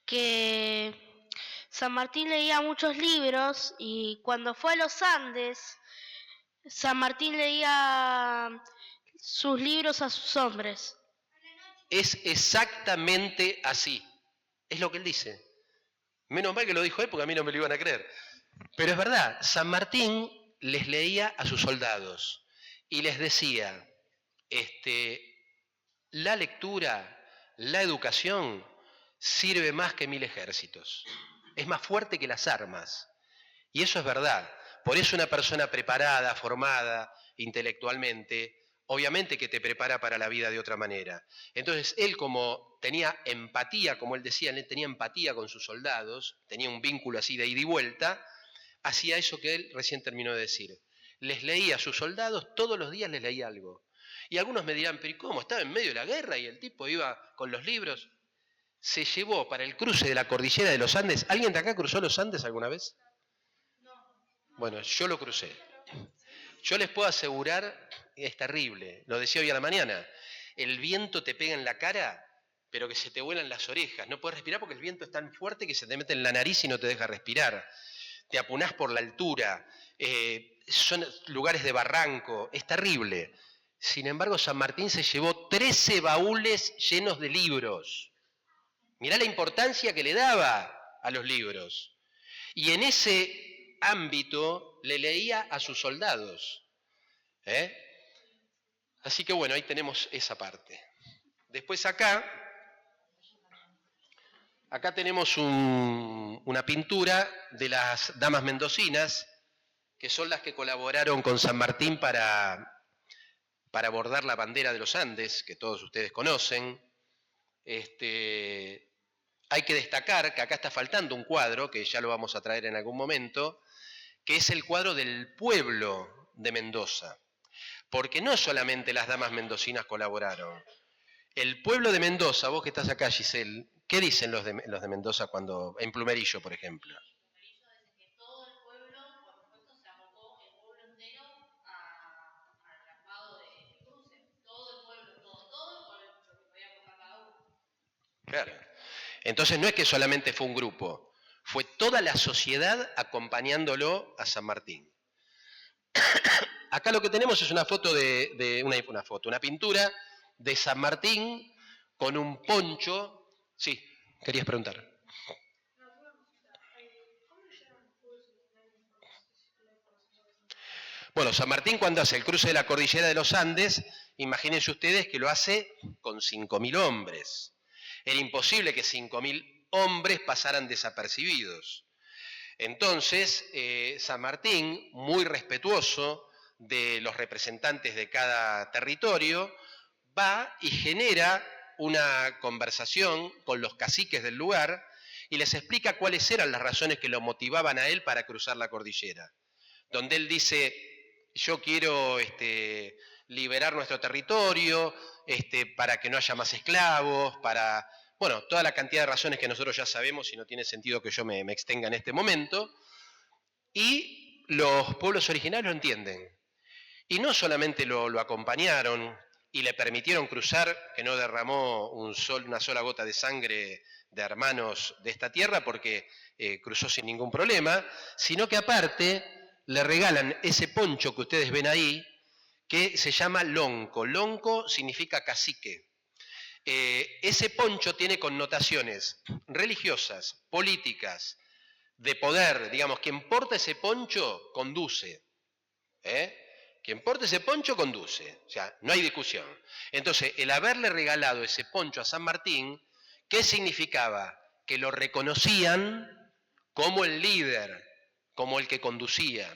Que San Martín leía muchos libros y cuando fue a los Andes, San Martín leía sus libros a sus hombres. Es exactamente así. Es lo que él dice. Menos mal que lo dijo él porque a mí no me lo iban a creer. Pero es verdad, San Martín les leía a sus soldados y les decía, la lectura, la educación sirve más que 1000 ejércitos. Es más fuerte que las armas. Y eso es verdad. Por eso una persona preparada, formada intelectualmente, obviamente que te prepara para la vida de otra manera. Entonces él, como tenía empatía, como él decía, él tenía empatía con sus soldados, tenía un vínculo así de ida y vuelta, hacía eso que él recién terminó de decir. Les leía a sus soldados, todos los días les leía algo. Y algunos me dirán, pero ¿y cómo? Estaba en medio de la guerra y el tipo iba con los libros. Se llevó para el cruce de la cordillera de los Andes. ¿Alguien de acá cruzó los Andes alguna vez? Bueno, yo lo crucé. Yo les puedo asegurar, es terrible, lo decía hoy a la mañana, el viento te pega en la cara, pero que se te vuelan las orejas. No puedes respirar porque el viento es tan fuerte que se te mete en la nariz y no te deja respirar. Te apunás por la altura, son lugares de barranco, es terrible. Sin embargo, San Martín se llevó 13 baúles llenos de libros. Mirá la importancia que le daba a los libros. Y en ese ámbito le leía a sus soldados. Así que bueno, ahí tenemos esa parte. Después acá tenemos una pintura de las damas mendocinas, que son las que colaboraron con San Martín para bordar la bandera de los Andes, que todos ustedes conocen. Hay que destacar que acá está faltando un cuadro, que ya lo vamos a traer en algún momento, que es el cuadro del pueblo de Mendoza. Porque no solamente las damas mendocinas colaboraron. El pueblo de Mendoza, vos que estás acá, Giselle, ¿qué dicen los de Mendoza cuando en Plumerillo, por ejemplo? Claro. Entonces no es que solamente fue un grupo, fue toda la sociedad acompañándolo a San Martín. Acá lo que tenemos es una foto una pintura de San Martín con un poncho. Sí, querías preguntar. Bueno, San Martín cuando hace el cruce de la cordillera de los Andes, imagínense ustedes que lo hace con 5.000 hombres. Era imposible que 5.000 hombres pasaran desapercibidos. Entonces, San Martín, muy respetuoso de los representantes de cada territorio, va y genera una conversación con los caciques del lugar y les explica cuáles eran las razones que lo motivaban a él para cruzar la cordillera. Donde él dice, yo quiero liberar nuestro territorio, para que no haya más esclavos, para, bueno, toda la cantidad de razones que nosotros ya sabemos y no tiene sentido que yo me extenga en este momento. Y los pueblos originarios lo entienden. Y no solamente lo acompañaron y le permitieron cruzar, que no derramó una sola gota de sangre de hermanos de esta tierra porque cruzó sin ningún problema, sino que aparte le regalan ese poncho que ustedes ven ahí, que se llama lonco. Lonco significa cacique. Ese poncho tiene connotaciones religiosas, políticas, de poder. Digamos, quien porta ese poncho conduce. Quien porta ese poncho conduce. O sea, no hay discusión. Entonces, el haberle regalado ese poncho a San Martín, ¿qué significaba? Que lo reconocían como el líder, como el que conducía.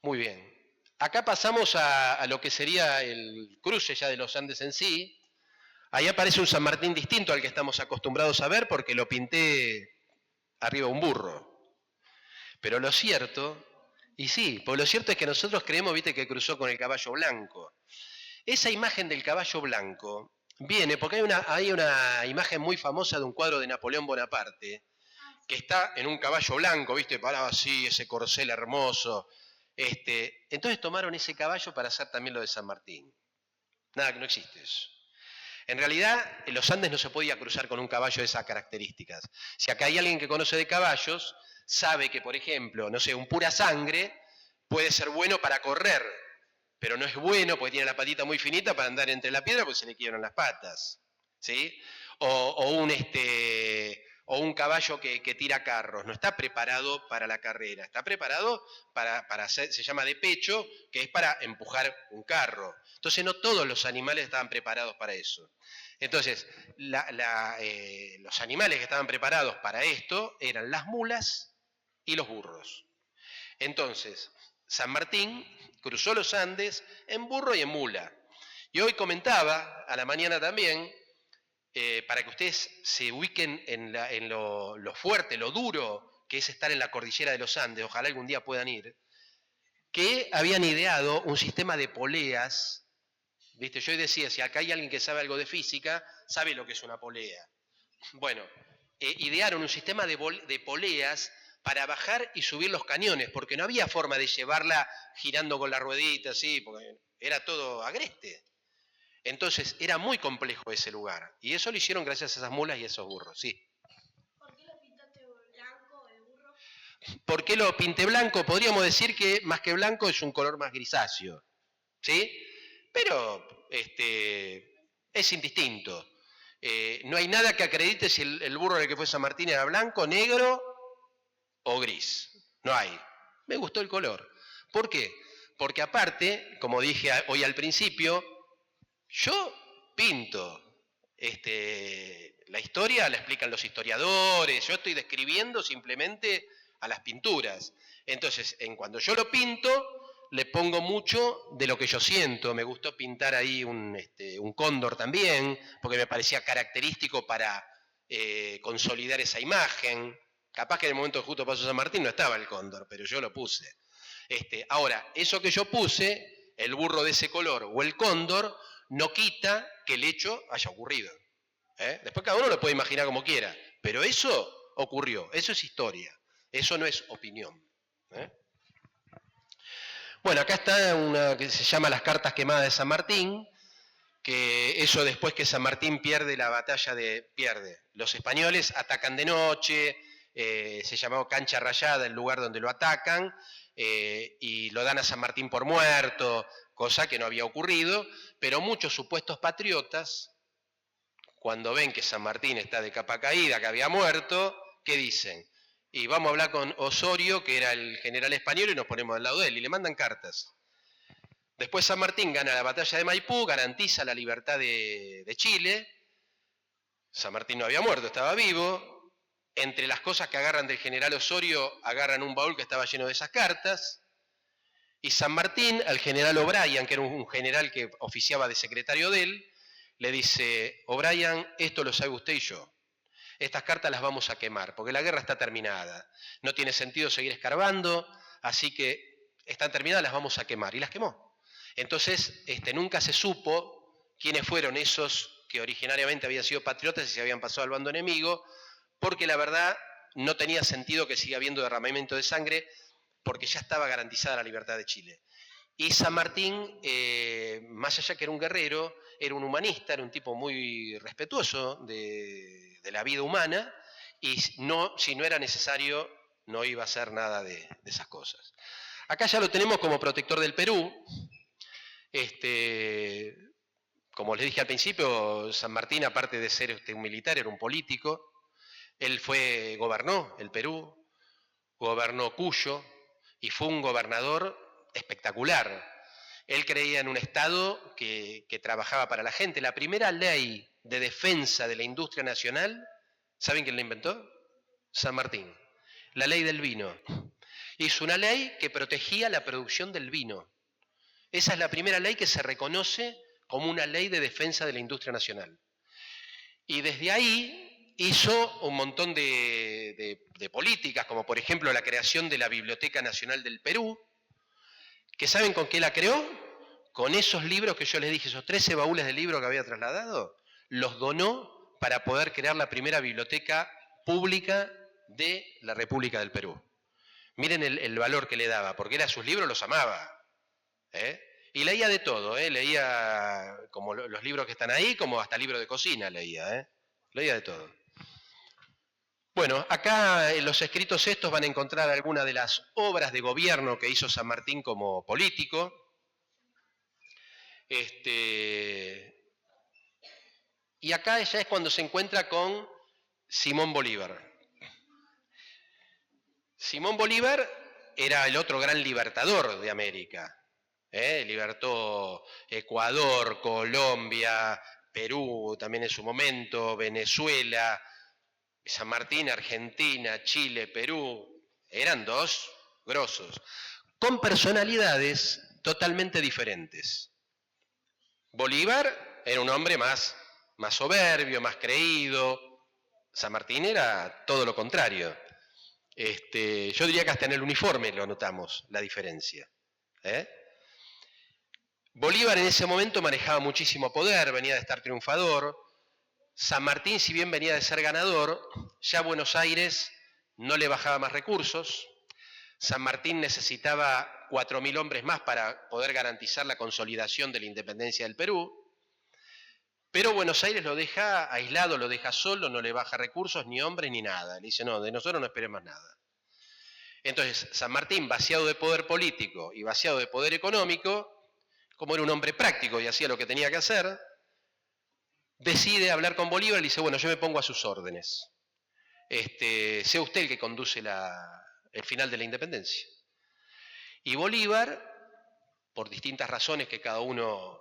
Muy bien. Acá pasamos a lo que sería el cruce ya de los Andes en sí. Ahí aparece un San Martín distinto al que estamos acostumbrados a ver porque lo pinté arriba de un burro. Pero lo cierto, y sí, pues lo cierto es que nosotros creemos, viste, que cruzó con el caballo blanco. Esa imagen del caballo blanco viene porque hay una imagen muy famosa de un cuadro de Napoleón Bonaparte, que está en un caballo blanco, viste, parado así, ese corcel hermoso. Entonces tomaron ese caballo para hacer también lo de San Martín. Nada, que no existe eso. En realidad, en los Andes no se podía cruzar con un caballo de esas características. Si acá hay alguien que conoce de caballos, sabe que, por ejemplo, no sé, un pura sangre puede ser bueno para correr, pero no es bueno porque tiene la patita muy finita para andar entre la piedra porque se le quiebran las patas. ¿Sí? O un caballo que tira carros, no está preparado para la carrera, está preparado para hacer, se llama de pecho, que es para empujar un carro. Entonces no todos los animales estaban preparados para eso. Entonces, los animales que estaban preparados para esto eran las mulas y los burros. Entonces, San Martín cruzó los Andes en burro y en mula. Y hoy comentaba, a la mañana también, para que ustedes se ubiquen en lo fuerte, lo duro que es estar en la cordillera de los Andes, ojalá algún día puedan ir. que habían ideado un sistema de poleas. ¿Viste? Yo decía, si acá hay alguien que sabe algo de física, sabe lo que es una polea. Bueno, idearon un sistema de poleas para bajar y subir los cañones, porque no había forma de llevarla girando con la ruedita, así, porque era todo agreste. Entonces, era muy complejo ese lugar. Y eso lo hicieron gracias a esas mulas y a esos burros, sí. ¿Por qué lo pintaste blanco el burro? ¿Por qué lo pinté blanco? Podríamos decir que más que blanco es un color más grisáceo, ¿sí? Pero es indistinto. No hay nada que acredite si el burro del que fue San Martín era blanco, negro o gris. No hay. Me gustó el color. ¿Por qué? Porque aparte, como dije hoy al principio, yo pinto. La historia la explican los historiadores, yo estoy describiendo simplemente a las pinturas. Entonces, cuando yo lo pinto, le pongo mucho de lo que yo siento. Me gustó pintar ahí un cóndor también, porque me parecía característico para consolidar esa imagen. Capaz que en el momento que justo pasó San Martín no estaba el cóndor, pero yo lo puse. Ahora, eso que yo puse, el burro de ese color o el cóndor, no quita que el hecho haya ocurrido. Después cada uno lo puede imaginar como quiera, pero eso ocurrió, eso es historia, eso no es opinión. Bueno, acá está una que se llama Las Cartas Quemadas de San Martín, que eso después que San Martín pierde la batalla pierde. Los españoles atacan de noche, se llamó Cancha Rayada el lugar donde lo atacan, y lo dan a San Martín por muerto, cosa que no había ocurrido, pero muchos supuestos patriotas, cuando ven que San Martín está de capa caída, que había muerto, ¿qué dicen? Y vamos a hablar con Osorio, que era el general español, y nos ponemos al lado de él, y le mandan cartas. Después San Martín gana la batalla de Maipú, garantiza la libertad de Chile. San Martín no había muerto, estaba vivo. Entre las cosas que agarran del general Osorio, agarran un baúl que estaba lleno de esas cartas. Y San Martín, al general O'Brien, que era un general que oficiaba de secretario de él, le dice, O'Brien, esto lo sabe usted y yo. Estas cartas las vamos a quemar, porque la guerra está terminada. No tiene sentido seguir escarbando, así que están terminadas, las vamos a quemar. Y las quemó. Entonces, nunca se supo quiénes fueron esos que originariamente habían sido patriotas y se habían pasado al bando enemigo, porque la verdad no tenía sentido que siga habiendo derramamiento de sangre, porque ya estaba garantizada la libertad de Chile. Y San Martín, más allá que era un guerrero, era un humanista, era un tipo muy respetuoso de la vida humana, y si no era necesario, no iba a hacer nada de esas cosas. Acá ya lo tenemos como protector del Perú. Como les dije al principio, San Martín, aparte de ser un militar, era un político. Él gobernó el Perú, gobernó Cuyo, y fue un gobernador espectacular. Él creía en un Estado que trabajaba para la gente. La primera ley de defensa de la industria nacional, ¿saben quién la inventó? San Martín. La ley del vino. Hizo una ley que protegía la producción del vino. Esa es la primera ley que se reconoce como una ley de defensa de la industria nacional. Y desde ahí hizo un montón de políticas, como por ejemplo la creación de la Biblioteca Nacional del Perú, que ¿saben con qué la creó? Con esos libros que yo les dije, esos 13 baúles de libros que había trasladado, los donó para poder crear la primera biblioteca pública de la República del Perú. Miren el valor que le daba, porque sus libros los amaba. Y leía de todo, leía como los libros que están ahí, como hasta libros de cocina leía, leía de todo. Bueno, acá en los escritos estos van a encontrar algunas de las obras de gobierno que hizo San Martín como político. Y acá ya es cuando se encuentra con Simón Bolívar. Simón Bolívar era el otro gran libertador de América. Libertó Ecuador, Colombia, Perú también en su momento, Venezuela, San Martín, Argentina, Chile, Perú. Eran dos grosos, con personalidades totalmente diferentes. Bolívar era un hombre más soberbio, más creído. San Martín era todo lo contrario. Yo diría que hasta en el uniforme lo notamos, la diferencia. ¿eh? Bolívar en ese momento manejaba muchísimo poder, venía de estar triunfador. San Martín, si bien venía de ser ganador, ya Buenos Aires no le bajaba más recursos. San Martín necesitaba 4.000 hombres más para poder garantizar la consolidación de la independencia del Perú. Pero Buenos Aires lo deja aislado, lo deja solo, no le baja recursos, ni hombres, ni nada. Le dice, no, de nosotros no esperes más nada. Entonces, San Martín, vaciado de poder político y vaciado de poder económico, como era un hombre práctico y hacía lo que tenía que hacer, decide hablar con Bolívar y le dice, bueno, yo me pongo a sus órdenes. Sea usted el que conduce el final de la independencia. Y Bolívar, por distintas razones que cada uno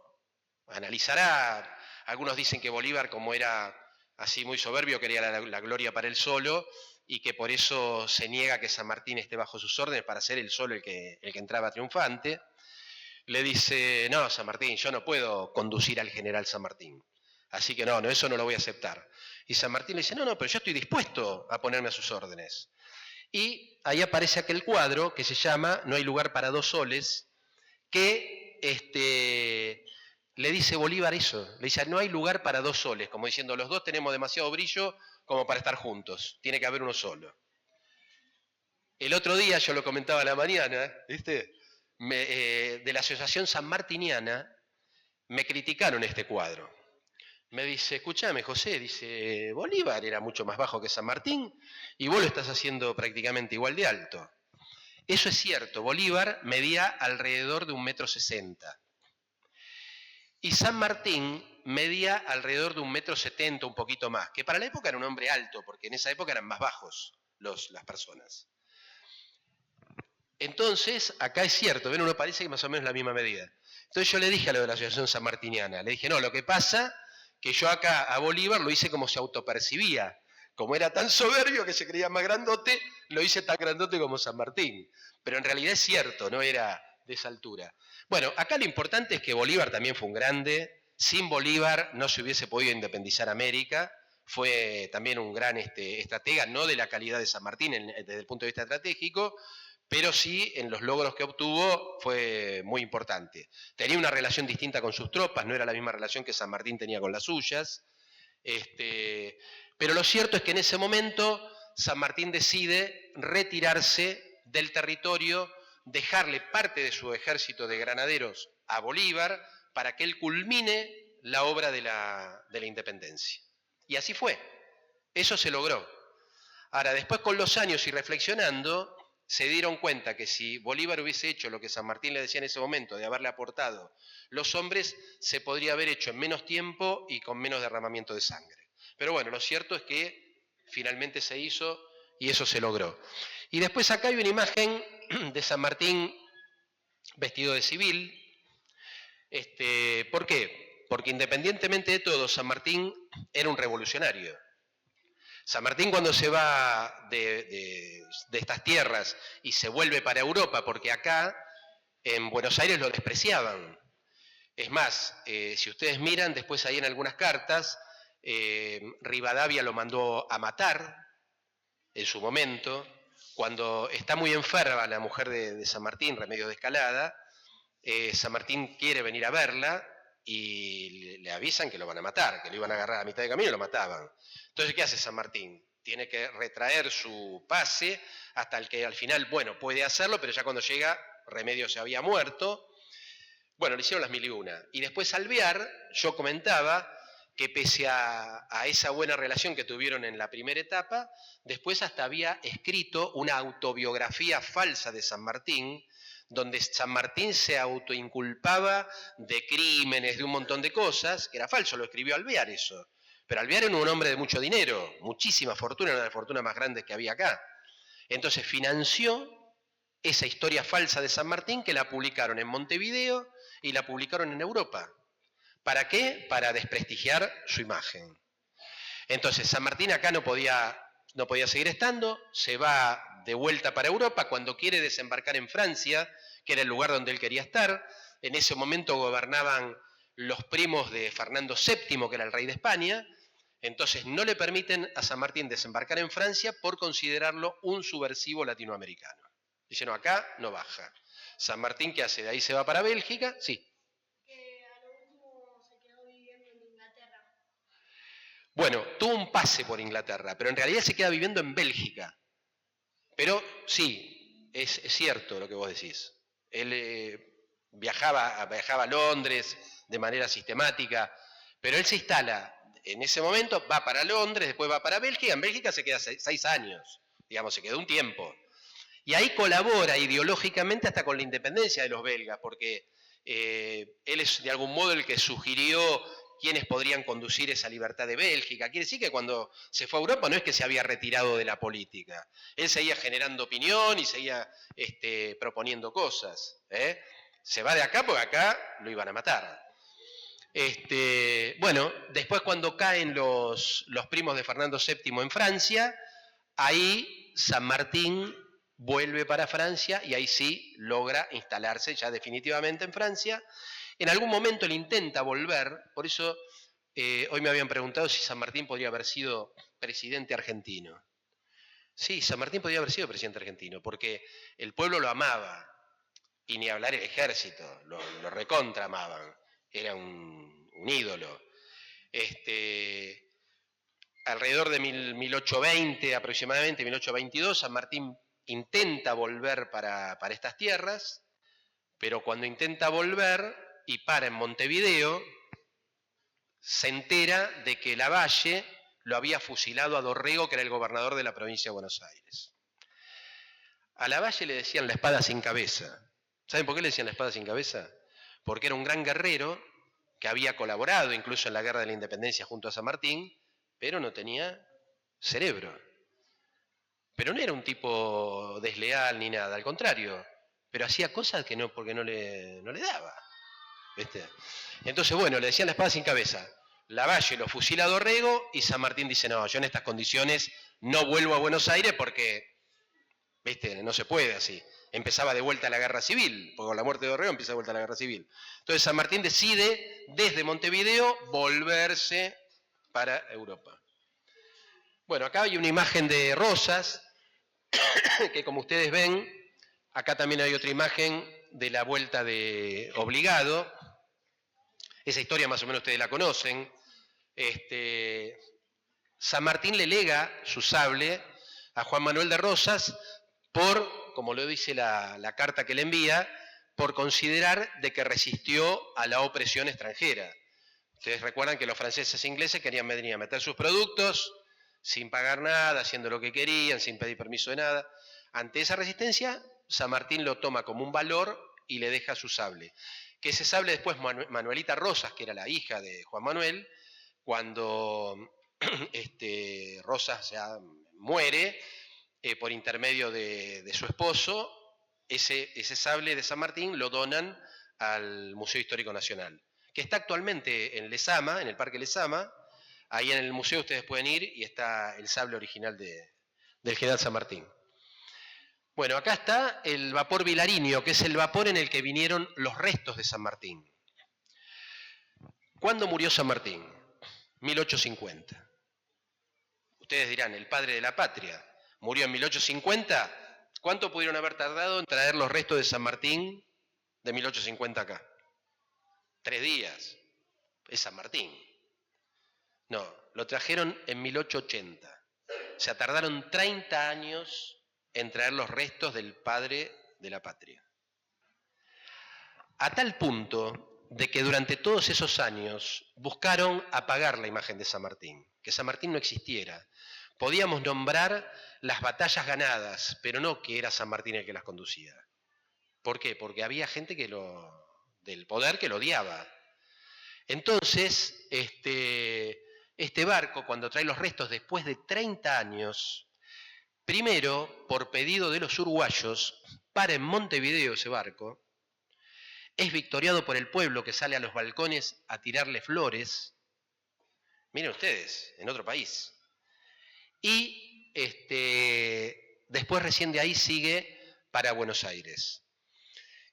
analizará, algunos dicen que Bolívar, como era así muy soberbio, quería la gloria para él solo, y que por eso se niega que San Martín esté bajo sus órdenes para ser él solo el que entraba triunfante. Le dice, no, San Martín, yo no puedo conducir al general San Martín. Así que no, eso no lo voy a aceptar. Y San Martín le dice, no, pero yo estoy dispuesto a ponerme a sus órdenes. Y ahí aparece aquel cuadro que se llama No hay lugar para dos soles, que le dice Bolívar eso. Le dice, no hay lugar para dos soles, como diciendo, los dos tenemos demasiado brillo como para estar juntos, tiene que haber uno solo. El otro día, yo lo comentaba a la mañana, ¿viste? De la Asociación Sanmartiniana, me criticaron este cuadro. Me dice, escúchame, José, dice, Bolívar era mucho más bajo que San Martín y vos lo estás haciendo prácticamente igual de alto. Eso es cierto, Bolívar medía alrededor de 1,60 m. Y San Martín medía alrededor de 1,70 m, un poquito más, que para la época era un hombre alto, porque en esa época eran más bajos las personas. Entonces, acá es cierto, ven, uno parece que más o menos la misma medida. Entonces yo le dije a lo de la Asociación Sanmartiniana, le dije, no, lo que pasa que yo acá a Bolívar lo hice como se autopercibía. Como era tan soberbio que se creía más grandote, lo hice tan grandote como San Martín. Pero en realidad es cierto, no era de esa altura. Bueno, acá lo importante es que Bolívar también fue un grande. Sin Bolívar no se hubiese podido independizar América. Fue también un gran estratega, no de la calidad de San Martín desde el punto de vista estratégico, pero sí en los logros que obtuvo fue muy importante. Tenía una relación distinta con sus tropas, no era la misma relación que San Martín tenía con las suyas, pero lo cierto es que en ese momento San Martín decide retirarse del territorio, dejarle parte de su ejército de granaderos a Bolívar para que él culmine la obra de la independencia. Y así fue, eso se logró. Ahora, después con los años y reflexionando, se dieron cuenta que si Bolívar hubiese hecho lo que San Martín le decía en ese momento, de haberle aportado los hombres, se podría haber hecho en menos tiempo y con menos derramamiento de sangre. Pero bueno, lo cierto es que finalmente se hizo y eso se logró. Y después acá hay una imagen de San Martín vestido de civil. ¿Por qué? Porque independientemente de todo, San Martín era un revolucionario. San Martín cuando se va de estas tierras y se vuelve para Europa, porque acá en Buenos Aires lo despreciaban. Es más, si ustedes miran, después ahí en algunas cartas, Rivadavia lo mandó a matar en su momento. Cuando está muy enferma la mujer de San Martín, Remedios de Escalada, San Martín quiere venir a verla y le avisan que lo van a matar, que lo iban a agarrar a mitad de camino y lo mataban. Entonces, ¿qué hace San Martín? Tiene que retraer su pase hasta el que al final, bueno, puede hacerlo, pero ya cuando llega, Remedios se había muerto. Bueno, le hicieron las 1001. Y después Alvear, yo comentaba que pese a esa buena relación que tuvieron en la primera etapa, después hasta había escrito una autobiografía falsa de San Martín, donde San Martín se autoinculpaba de crímenes, de un montón de cosas, que era falso, lo escribió Alvear eso. Pero Alvear era un hombre de mucho dinero, muchísima fortuna, una de las fortunas más grandes que había acá. Entonces financió esa historia falsa de San Martín que la publicaron en Montevideo y la publicaron en Europa. ¿Para qué? Para desprestigiar su imagen. Entonces San Martín acá no podía seguir estando, se va de vuelta para Europa, cuando quiere desembarcar en Francia, que era el lugar donde él quería estar. En ese momento gobernaban los primos de Fernando VII, que era el rey de España. Entonces no le permiten a San Martín desembarcar en Francia por considerarlo un subversivo latinoamericano. Dicen, no, acá no baja. San Martín, ¿qué hace? De ahí se va para Bélgica, sí. Que a lo último se quedó viviendo en Inglaterra. Bueno, tuvo un pase por Inglaterra, pero en realidad se queda viviendo en Bélgica. Pero sí, es cierto lo que vos decís. Él viajaba a Londres de manera sistemática, pero él se instala en ese momento, va para Londres, después va para Bélgica, en Bélgica se queda 6 años, digamos, se quedó un tiempo. Y ahí colabora ideológicamente hasta con la independencia de los belgas, porque él es de algún modo el que sugirió quiénes podrían conducir esa libertad de Bélgica. Quiere decir que cuando se fue a Europa no es que se había retirado de la política, él seguía generando opinión y seguía proponiendo cosas. Se va de acá porque acá lo iban a matar. Bueno, después cuando caen los primos de Fernando VII en Francia, ahí San Martín vuelve para Francia y ahí sí logra instalarse ya definitivamente en Francia. En algún momento él intenta volver, por eso hoy me habían preguntado si San Martín podría haber sido presidente argentino. Sí, San Martín podría haber sido presidente argentino, porque el pueblo lo amaba, y ni hablar el ejército, lo recontra amaban, era un ídolo. Alrededor de 1820 aproximadamente, 1822, San Martín intenta volver para estas tierras, pero cuando intenta volver y para en Montevideo, se entera de que Lavalle lo había fusilado a Dorrego, que era el gobernador de la provincia de Buenos Aires. A Lavalle le decían la espada sin cabeza. ¿Saben por qué le decían la espada sin cabeza? Porque era un gran guerrero que había colaborado incluso en la Guerra de la Independencia junto a San Martín, pero no tenía cerebro. Pero no era un tipo desleal ni nada, al contrario, pero hacía cosas que no, porque no le daba. ¿Viste? Entonces, bueno, le decían la espada sin cabeza. Lavalle lo fusila a Dorrego y San Martín dice, no, yo en estas condiciones no vuelvo a Buenos Aires porque, ¿viste? No se puede así. Empezaba de vuelta la guerra civil, porque con la muerte de Dorrego empieza de vuelta la guerra civil. Entonces San Martín decide desde Montevideo volverse para Europa. Bueno, acá hay una imagen de Rosas, que como ustedes ven, acá también hay otra imagen de la vuelta de Obligado. Esa historia más o menos ustedes la conocen. San Martín le lega su sable a Juan Manuel de Rosas por, como lo dice la carta que le envía, por considerar de que resistió a la opresión extranjera. Ustedes recuerdan que los franceses e ingleses querían venir a meter sus productos sin pagar nada, haciendo lo que querían, sin pedir permiso de nada. Ante esa resistencia, San Martín lo toma como un valor y le deja su sable. Que ese sable después Manuelita Rosas, que era la hija de Juan Manuel, cuando Rosas ya muere por intermedio de su esposo, ese sable de San Martín lo donan al Museo Histórico Nacional, que está actualmente en Lezama, en el Parque Lezama. Ahí en el museo ustedes pueden ir y está el sable original del general San Martín. Bueno, acá está el vapor Vilariño, que es el vapor en el que vinieron los restos de San Martín. ¿Cuándo murió San Martín? 1850. Ustedes dirán, el padre de la patria murió en 1850. ¿Cuánto pudieron haber tardado en traer los restos de San Martín de 1850 acá? 3 días. Es San Martín. No, lo trajeron en 1880. O sea, tardaron 30 años en traer los restos del padre de la patria. A tal punto de que durante todos esos años buscaron apagar la imagen de San Martín, que San Martín no existiera. Podíamos nombrar las batallas ganadas, pero no que era San Martín el que las conducía. ¿Por qué? Porque había gente del poder que lo odiaba. Entonces, este barco, cuando trae los restos después de 30 años, primero, por pedido de los uruguayos, para en Montevideo ese barco, es victoriado por el pueblo que sale a los balcones a tirarle flores. Miren ustedes, en otro país. Y después recién de ahí sigue para Buenos Aires.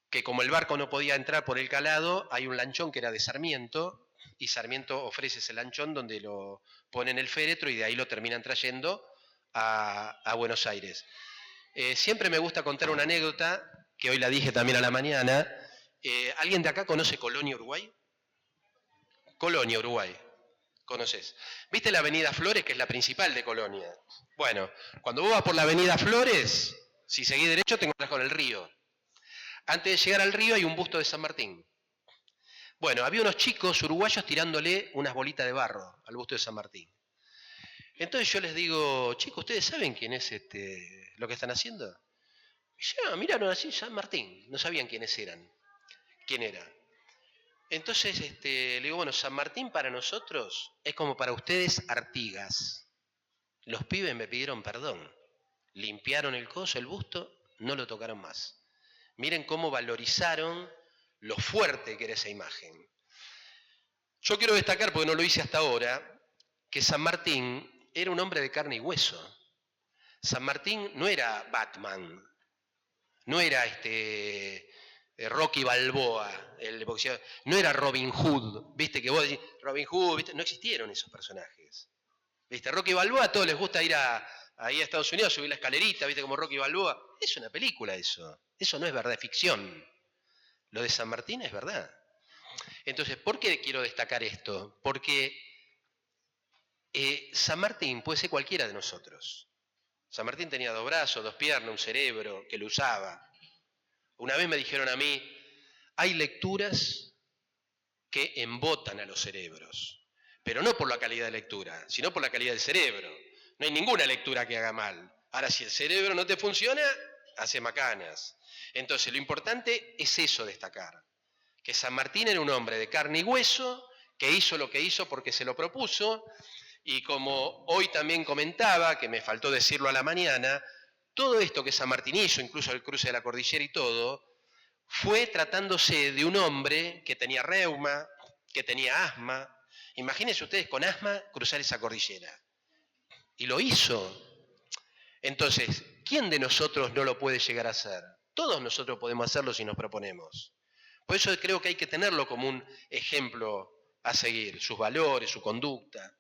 Que como el barco no podía entrar por el calado, hay un lanchón que era de Sarmiento, y Sarmiento ofrece ese lanchón donde lo pone en el féretro y de ahí lo terminan trayendo a Buenos Aires. Siempre me gusta contar una anécdota que hoy la dije también a la mañana. ¿Alguien de acá conoce Colonia, Uruguay? Colonia, Uruguay. ¿Conoces? ¿Viste la avenida Flores, que es la principal de Colonia? Bueno, cuando vos vas por la avenida Flores, si seguís derecho te encontrás con el río. Antes de llegar al río hay un busto de San Martín. Bueno, había unos chicos uruguayos tirándole unas bolitas de barro al busto de San Martín. Entonces yo les digo, chicos, ¿ustedes saben quién es lo que están haciendo? Y ya, miraron así, San Martín. No sabían quiénes eran. ¿Quién era? Entonces le digo, bueno, San Martín para nosotros es como para ustedes Artigas. Los pibes me pidieron perdón. Limpiaron el coso, el busto, no lo tocaron más. Miren cómo valorizaron lo fuerte que era esa imagen. Yo quiero destacar, porque no lo hice hasta ahora, que San Martín era un hombre de carne y hueso. San Martín no era Batman, no era Rocky Balboa, el boxeador, no era Robin Hood, viste que vos decís, Robin Hood, ¿viste? No existieron esos personajes. ¿Viste? Rocky Balboa, a todos les gusta ir ahí a Estados Unidos, subir la escalerita, ¿viste? Como Rocky Balboa. Es una película eso no es verdad, es ficción. Lo de San Martín es verdad. Entonces, ¿por qué quiero destacar esto? Porque San Martín puede ser cualquiera de nosotros. San Martín tenía 2 brazos, 2 piernas, un cerebro que lo usaba. Una vez me dijeron a mí, hay lecturas que embotan a los cerebros, pero no por la calidad de lectura, sino por la calidad del cerebro. No hay ninguna lectura que haga mal. Ahora, si el cerebro no te funciona, hace macanas. Entonces, lo importante es eso, destacar. Que San Martín era un hombre de carne y hueso, que hizo lo que hizo porque se lo propuso, y como hoy también comentaba, que me faltó decirlo a la mañana, todo esto que San Martín hizo, incluso el cruce de la cordillera y todo, fue tratándose de un hombre que tenía reuma, que tenía asma. Imagínense ustedes con asma cruzar esa cordillera. Y lo hizo. Entonces, ¿quién de nosotros no lo puede llegar a hacer? Todos nosotros podemos hacerlo si nos proponemos. Por eso creo que hay que tenerlo como un ejemplo a seguir, sus valores, su conducta.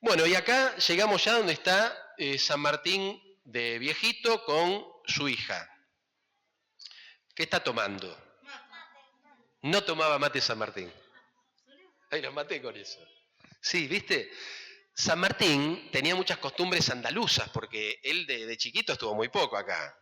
Bueno, y acá llegamos ya donde está San Martín de viejito con su hija. ¿Qué está tomando? No tomaba mate San Martín. Ay, los maté con eso. Sí, ¿viste? San Martín tenía muchas costumbres andaluzas, porque él de chiquito estuvo muy poco acá.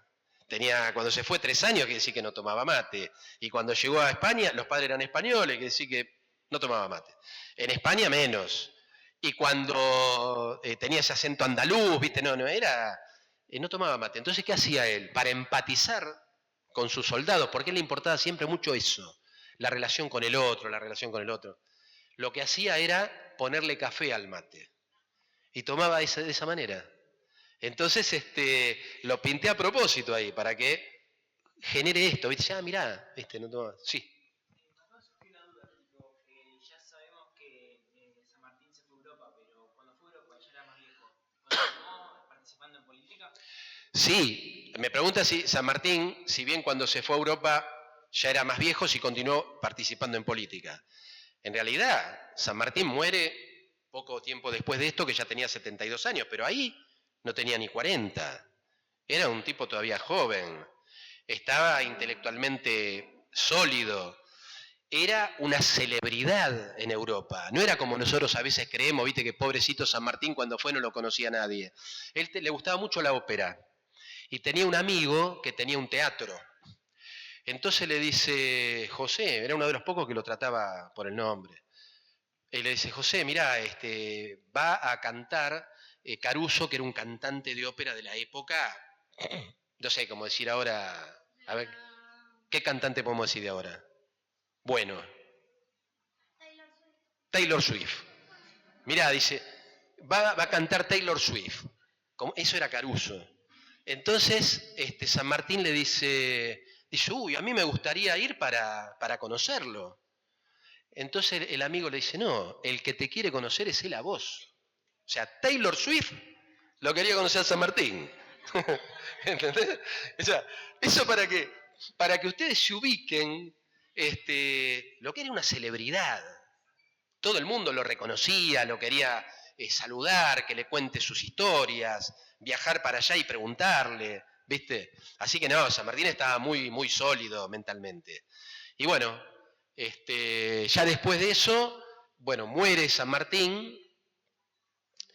Cuando se fue 3 años, quiere decir que no tomaba mate. Y cuando llegó a España, los padres eran españoles, quiere decir que no tomaba mate. En España menos. Y cuando tenía ese acento andaluz, ¿viste? No tomaba mate. Entonces, ¿qué hacía él? Para empatizar con sus soldados, porque a él le importaba siempre mucho eso, la relación con el otro, Lo que hacía era ponerle café al mate. Y tomaba de esa manera. Entonces, lo pinté a propósito ahí, para que genere esto. ¿Viste? Mirá, no toma. Sí. Acaba de surgir una duda, ya sabemos que San Martín se fue a Europa, pero cuando fue a Europa ya era más viejo. ¿Continuó participando en política? Sí, me pregunta si San Martín, si bien cuando se fue a Europa ya era más viejo, si continuó participando en política. En realidad, San Martín muere poco tiempo después de esto, que ya tenía 72 años, pero ahí no tenía ni 40. Era un tipo todavía joven. Estaba intelectualmente sólido. Era una celebridad en Europa. No era como nosotros a veces creemos, viste, que pobrecito San Martín cuando fue no lo conocía nadie. Él le gustaba mucho la ópera. Y tenía un amigo que tenía un teatro. Entonces le dice, José, era uno de los pocos que lo trataba por el nombre. Y le dice, José, mirá, va a cantar Caruso, que era un cantante de ópera de la época, no sé cómo decir ahora, a ver, ¿qué cantante podemos decir de ahora? Bueno, Taylor Swift. Mirá, dice, va a cantar Taylor Swift. Eso era Caruso. Entonces, San Martín le dice, uy, a mí me gustaría ir para conocerlo. Entonces el amigo le dice, no, el que te quiere conocer es él a vos. O sea, Taylor Swift lo quería conocer a San Martín. ¿Entendés? O sea, eso para que ustedes se ubiquen lo que era una celebridad. Todo el mundo lo reconocía, lo quería saludar, que le cuente sus historias, viajar para allá y preguntarle. ¿viste? Así que no, San Martín estaba muy, muy sólido mentalmente. Y bueno, ya después de eso, bueno, muere San Martín,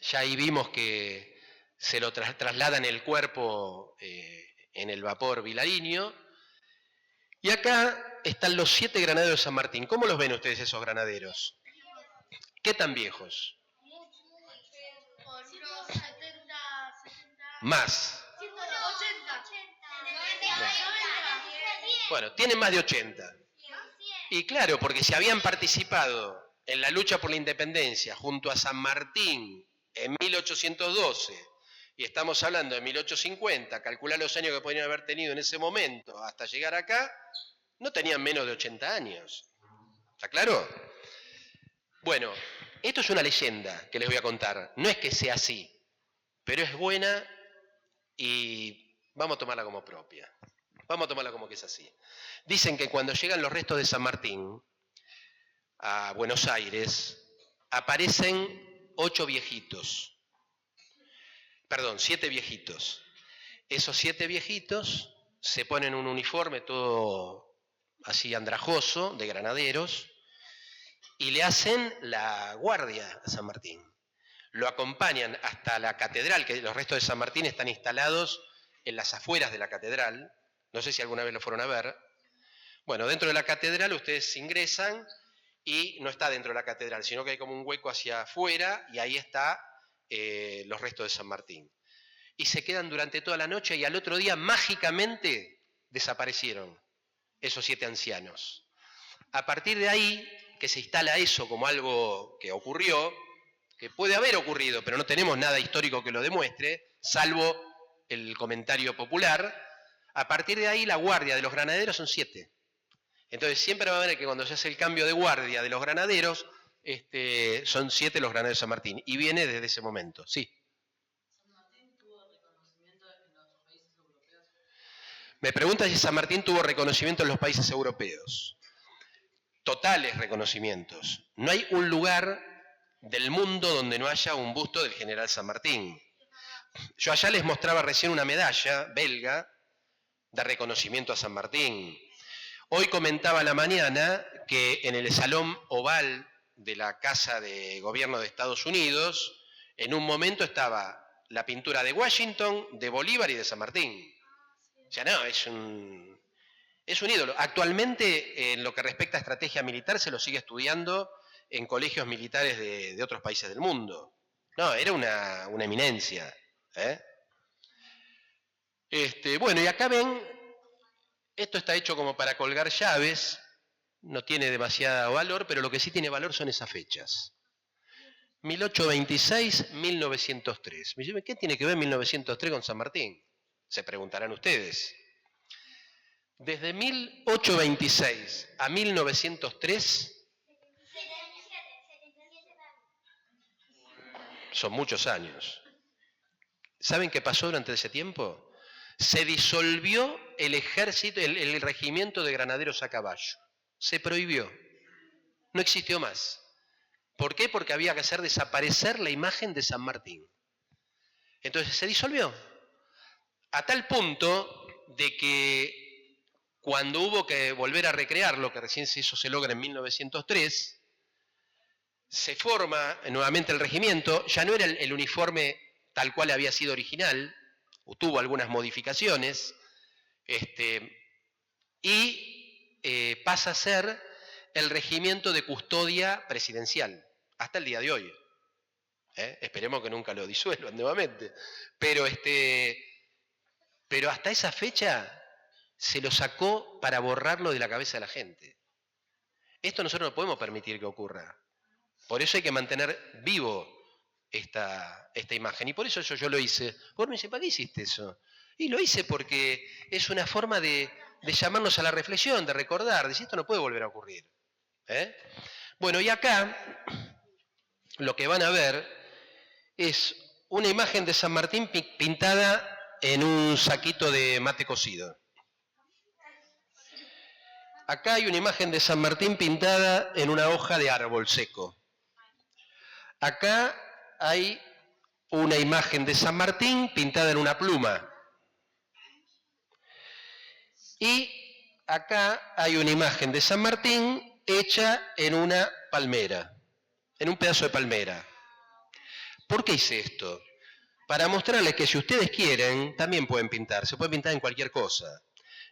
ya ahí vimos que se lo trasladan el cuerpo en el vapor Vilariño, y acá están los 7 granaderos de San Martín. ¿Cómo los ven ustedes esos granaderos? ¿Qué tan viejos? Por unos 70. Más. 180. Bueno, tienen más de 80. Y claro, porque si habían participado en la lucha por la independencia junto a San Martín en 1812, y estamos hablando de 1850, calcular los años que podrían haber tenido en ese momento hasta llegar acá, no tenían menos de 80 años. ¿Está claro? Bueno, esto es una leyenda que les voy a contar. No es que sea así, pero es buena y vamos a tomarla como propia. Vamos a tomarla como que es así. Dicen que cuando llegan los restos de San Martín a Buenos Aires, aparecen 7 viejitos. Esos 7 viejitos se ponen un uniforme todo así andrajoso, de granaderos, y le hacen la guardia a San Martín. Lo acompañan hasta la catedral, que los restos de San Martín están instalados en las afueras de la catedral. No sé si alguna vez lo fueron a ver. Bueno, dentro de la catedral ustedes ingresan y no está dentro de la catedral, sino que hay como un hueco hacia afuera y ahí está los restos de San Martín. Y se quedan durante toda la noche y al otro día mágicamente desaparecieron esos 7 ancianos. A partir de ahí, que se instala eso como algo que ocurrió, que puede haber ocurrido, pero no tenemos nada histórico que lo demuestre, salvo el comentario popular. A partir de ahí la guardia de los granaderos son 7. Entonces siempre va a haber que cuando se hace el cambio de guardia de los granaderos, son 7 los granaderos de San Martín. Y viene desde ese momento, sí. ¿San Martín tuvo reconocimiento en los países europeos? Me pregunta si San Martín tuvo reconocimiento en los países europeos. Totales reconocimientos. No hay un lugar del mundo donde no haya un busto del general San Martín. Yo allá les mostraba recién una medalla belga de reconocimiento a San Martín. Hoy comentaba a la mañana que en el Salón Oval de la Casa de Gobierno de Estados Unidos, en un momento estaba la pintura de Washington, de Bolívar y de San Martín. O sea, no, es un ídolo. Actualmente, en lo que respecta a estrategia militar, se lo sigue estudiando en colegios militares de otros países del mundo. No, era una eminencia. Bueno, y acá ven, esto está hecho como para colgar llaves, no tiene demasiado valor, pero lo que sí tiene valor son esas fechas. 1826, 1903. ¿Qué tiene que ver 1903 con San Martín? Se preguntarán ustedes. Desde 1826 a 1903 son muchos años. ¿Saben qué pasó durante ese tiempo? Se disolvió el ejército, el regimiento de granaderos a caballo. Se prohibió. No existió más. ¿Por qué? Porque había que hacer desaparecer la imagen de San Martín. Entonces se disolvió. A tal punto de que cuando hubo que volver a recrearlo, que recién eso se logra en 1903, se forma nuevamente el regimiento, ya no era el uniforme tal cual había sido original, o tuvo algunas modificaciones, y pasa a ser el regimiento de custodia presidencial, hasta el día de hoy. Esperemos que nunca lo disuelvan nuevamente. Pero hasta esa fecha se lo sacó para borrarlo de la cabeza de la gente. Esto nosotros no podemos permitir que ocurra. Por eso hay que mantener vivo esta imagen. Y por eso yo lo hice. Vos me dice, ¿para qué hiciste eso? Y lo hice porque es una forma de llamarnos a la reflexión, de recordar, de decir, esto no puede volver a ocurrir. Bueno, y acá lo que van a ver es una imagen de San Martín pintada en un saquito de mate cocido. Acá hay una imagen de San Martín pintada en una hoja de árbol seco. Acá hay una imagen de San Martín pintada en una pluma. Y acá hay una imagen de San Martín hecha en una palmera, en un pedazo de palmera. ¿Por qué hice esto? Para mostrarles que si ustedes quieren, también pueden pintar. Se puede pintar en cualquier cosa.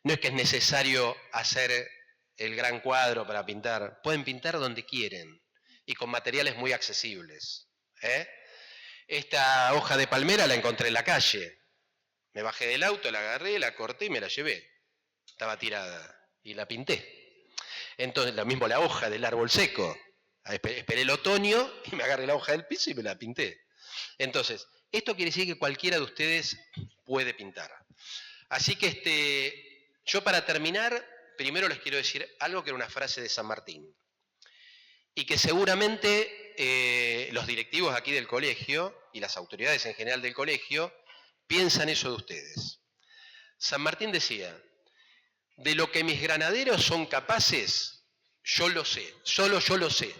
No es que es necesario hacer el gran cuadro para pintar. Pueden pintar donde quieren y con materiales muy accesibles. Esta hoja de palmera la encontré en la calle. Me bajé del auto, la agarré, la corté y me la llevé. Estaba tirada y la pinté. Entonces, lo mismo la hoja del árbol seco. Esperé el otoño y me agarré la hoja del piso y me la pinté. Entonces, esto quiere decir que cualquiera de ustedes puede pintar. Así que yo para terminar, primero les quiero decir algo que era una frase de San Martín. Y que seguramente los directivos aquí del colegio y las autoridades en general del colegio piensan eso de ustedes. San Martín decía, de lo que mis granaderos son capaces, yo lo sé, solo yo lo sé.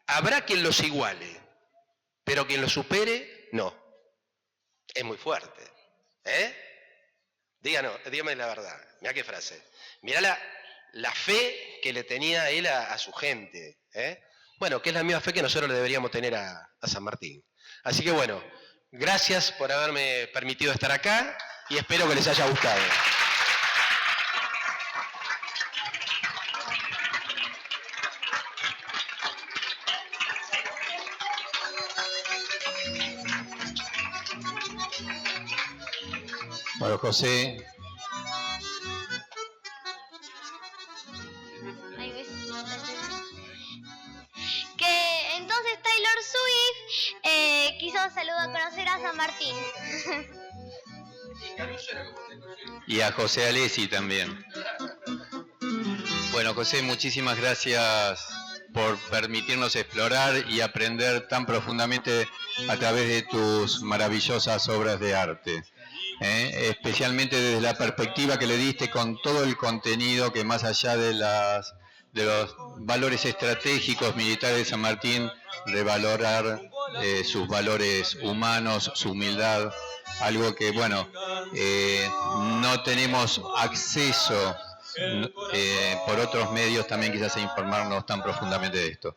Habrá quien los iguale, pero quien los supere, no. Es muy fuerte. Dígame la verdad. Mirá qué frase. Mirá la fe que le tenía él a su gente. Bueno, que es la misma fe que nosotros le deberíamos tener a San Martín. Así que bueno, gracias por haberme permitido estar acá y espero que les haya gustado. Bueno, José. Que entonces Taylor Swift quiso saludar a conocer a San Martín. Y a José Alessi también. Bueno, José, muchísimas gracias por permitirnos explorar y aprender tan profundamente a través de tus maravillosas obras de arte. Especialmente desde la perspectiva que le diste con todo el contenido que más allá de los valores estratégicos militares de San Martín, revalorar sus valores humanos, su humildad, algo que, bueno, no tenemos acceso por otros medios también quizás a informarnos tan profundamente de esto.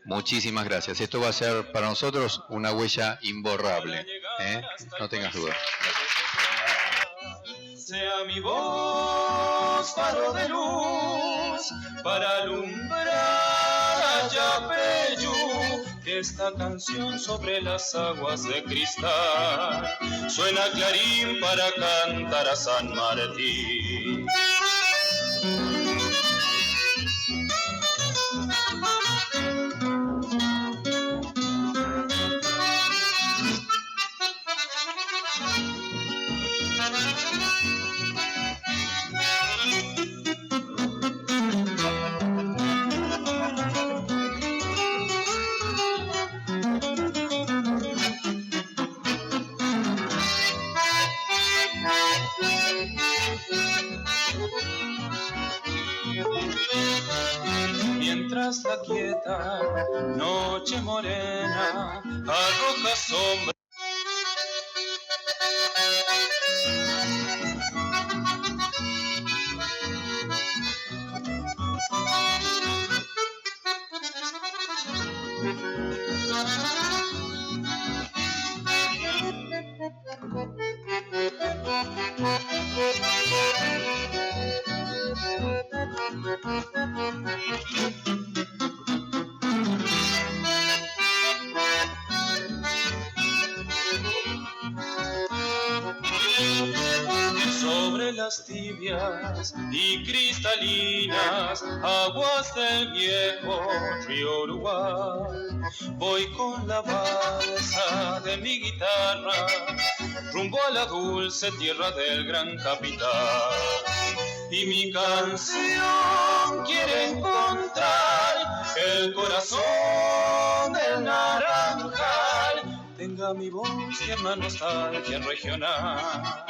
Muchísimas gracias. Esto va a ser para nosotros una huella imborrable. No tengas duda. Sea mi voz faro de luz para alumbrar a Yapeyú, que esta canción sobre las aguas de cristal suena clarín para cantar a San Martín. Mientras la quieta noche morena arroja sombra. Sobre las tibias y cristalinas aguas del viejo río Uruguay, voy con la balsa de mi guitarra rumbo a la dulce tierra del gran capitán, y mi canción quiere encontrar el corazón del naranjal. Tenga mi voz tierna nostalgia regional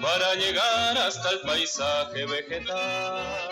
para llegar hasta el paisaje vegetal.